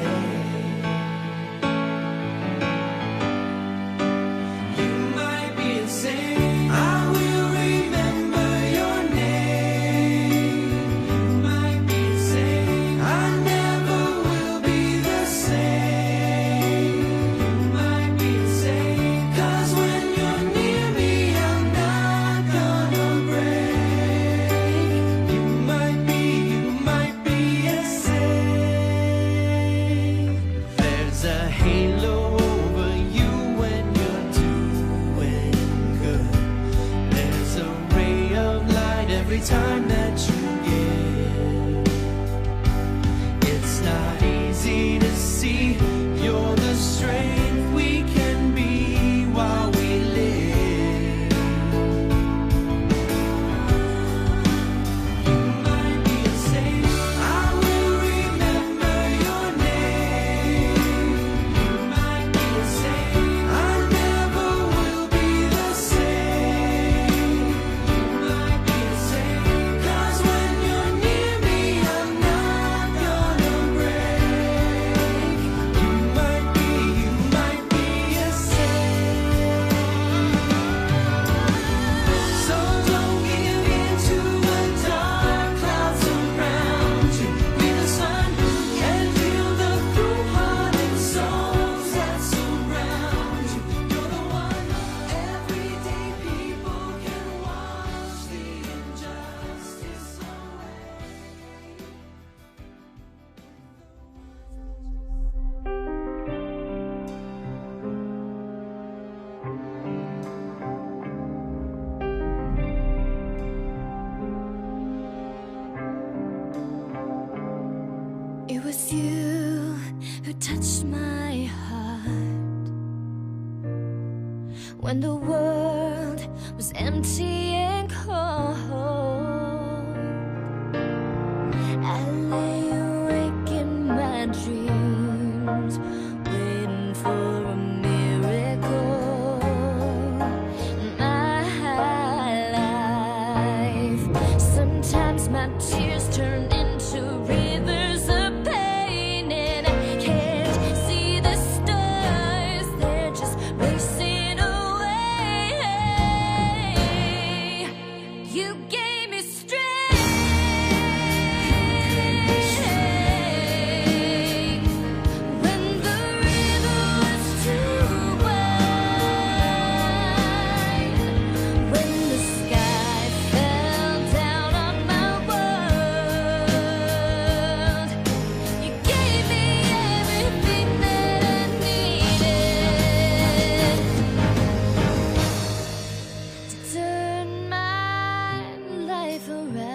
You might be insane, I will remember your name. You might be insane, I never will be the same. You might be insane, 'cause when you're near me, I'm not gonna break. You might be insane. There's a halo over you when you're doing good. There's a ray of light every time that you give. It's not easy to see you're the strength we can be while we live. You might be insane, I will remember your name. You might be insane, I my heart when the world was empty and cold. I lay awake in my dreams, waiting for a miracle in my life. Sometimes my tears turn into rivers of pain, and I can't see the stars, they're just racing away. You gave me strength when the river was too wide, when the sky fell down on my world. You gave me everything that I needed to turn my life around.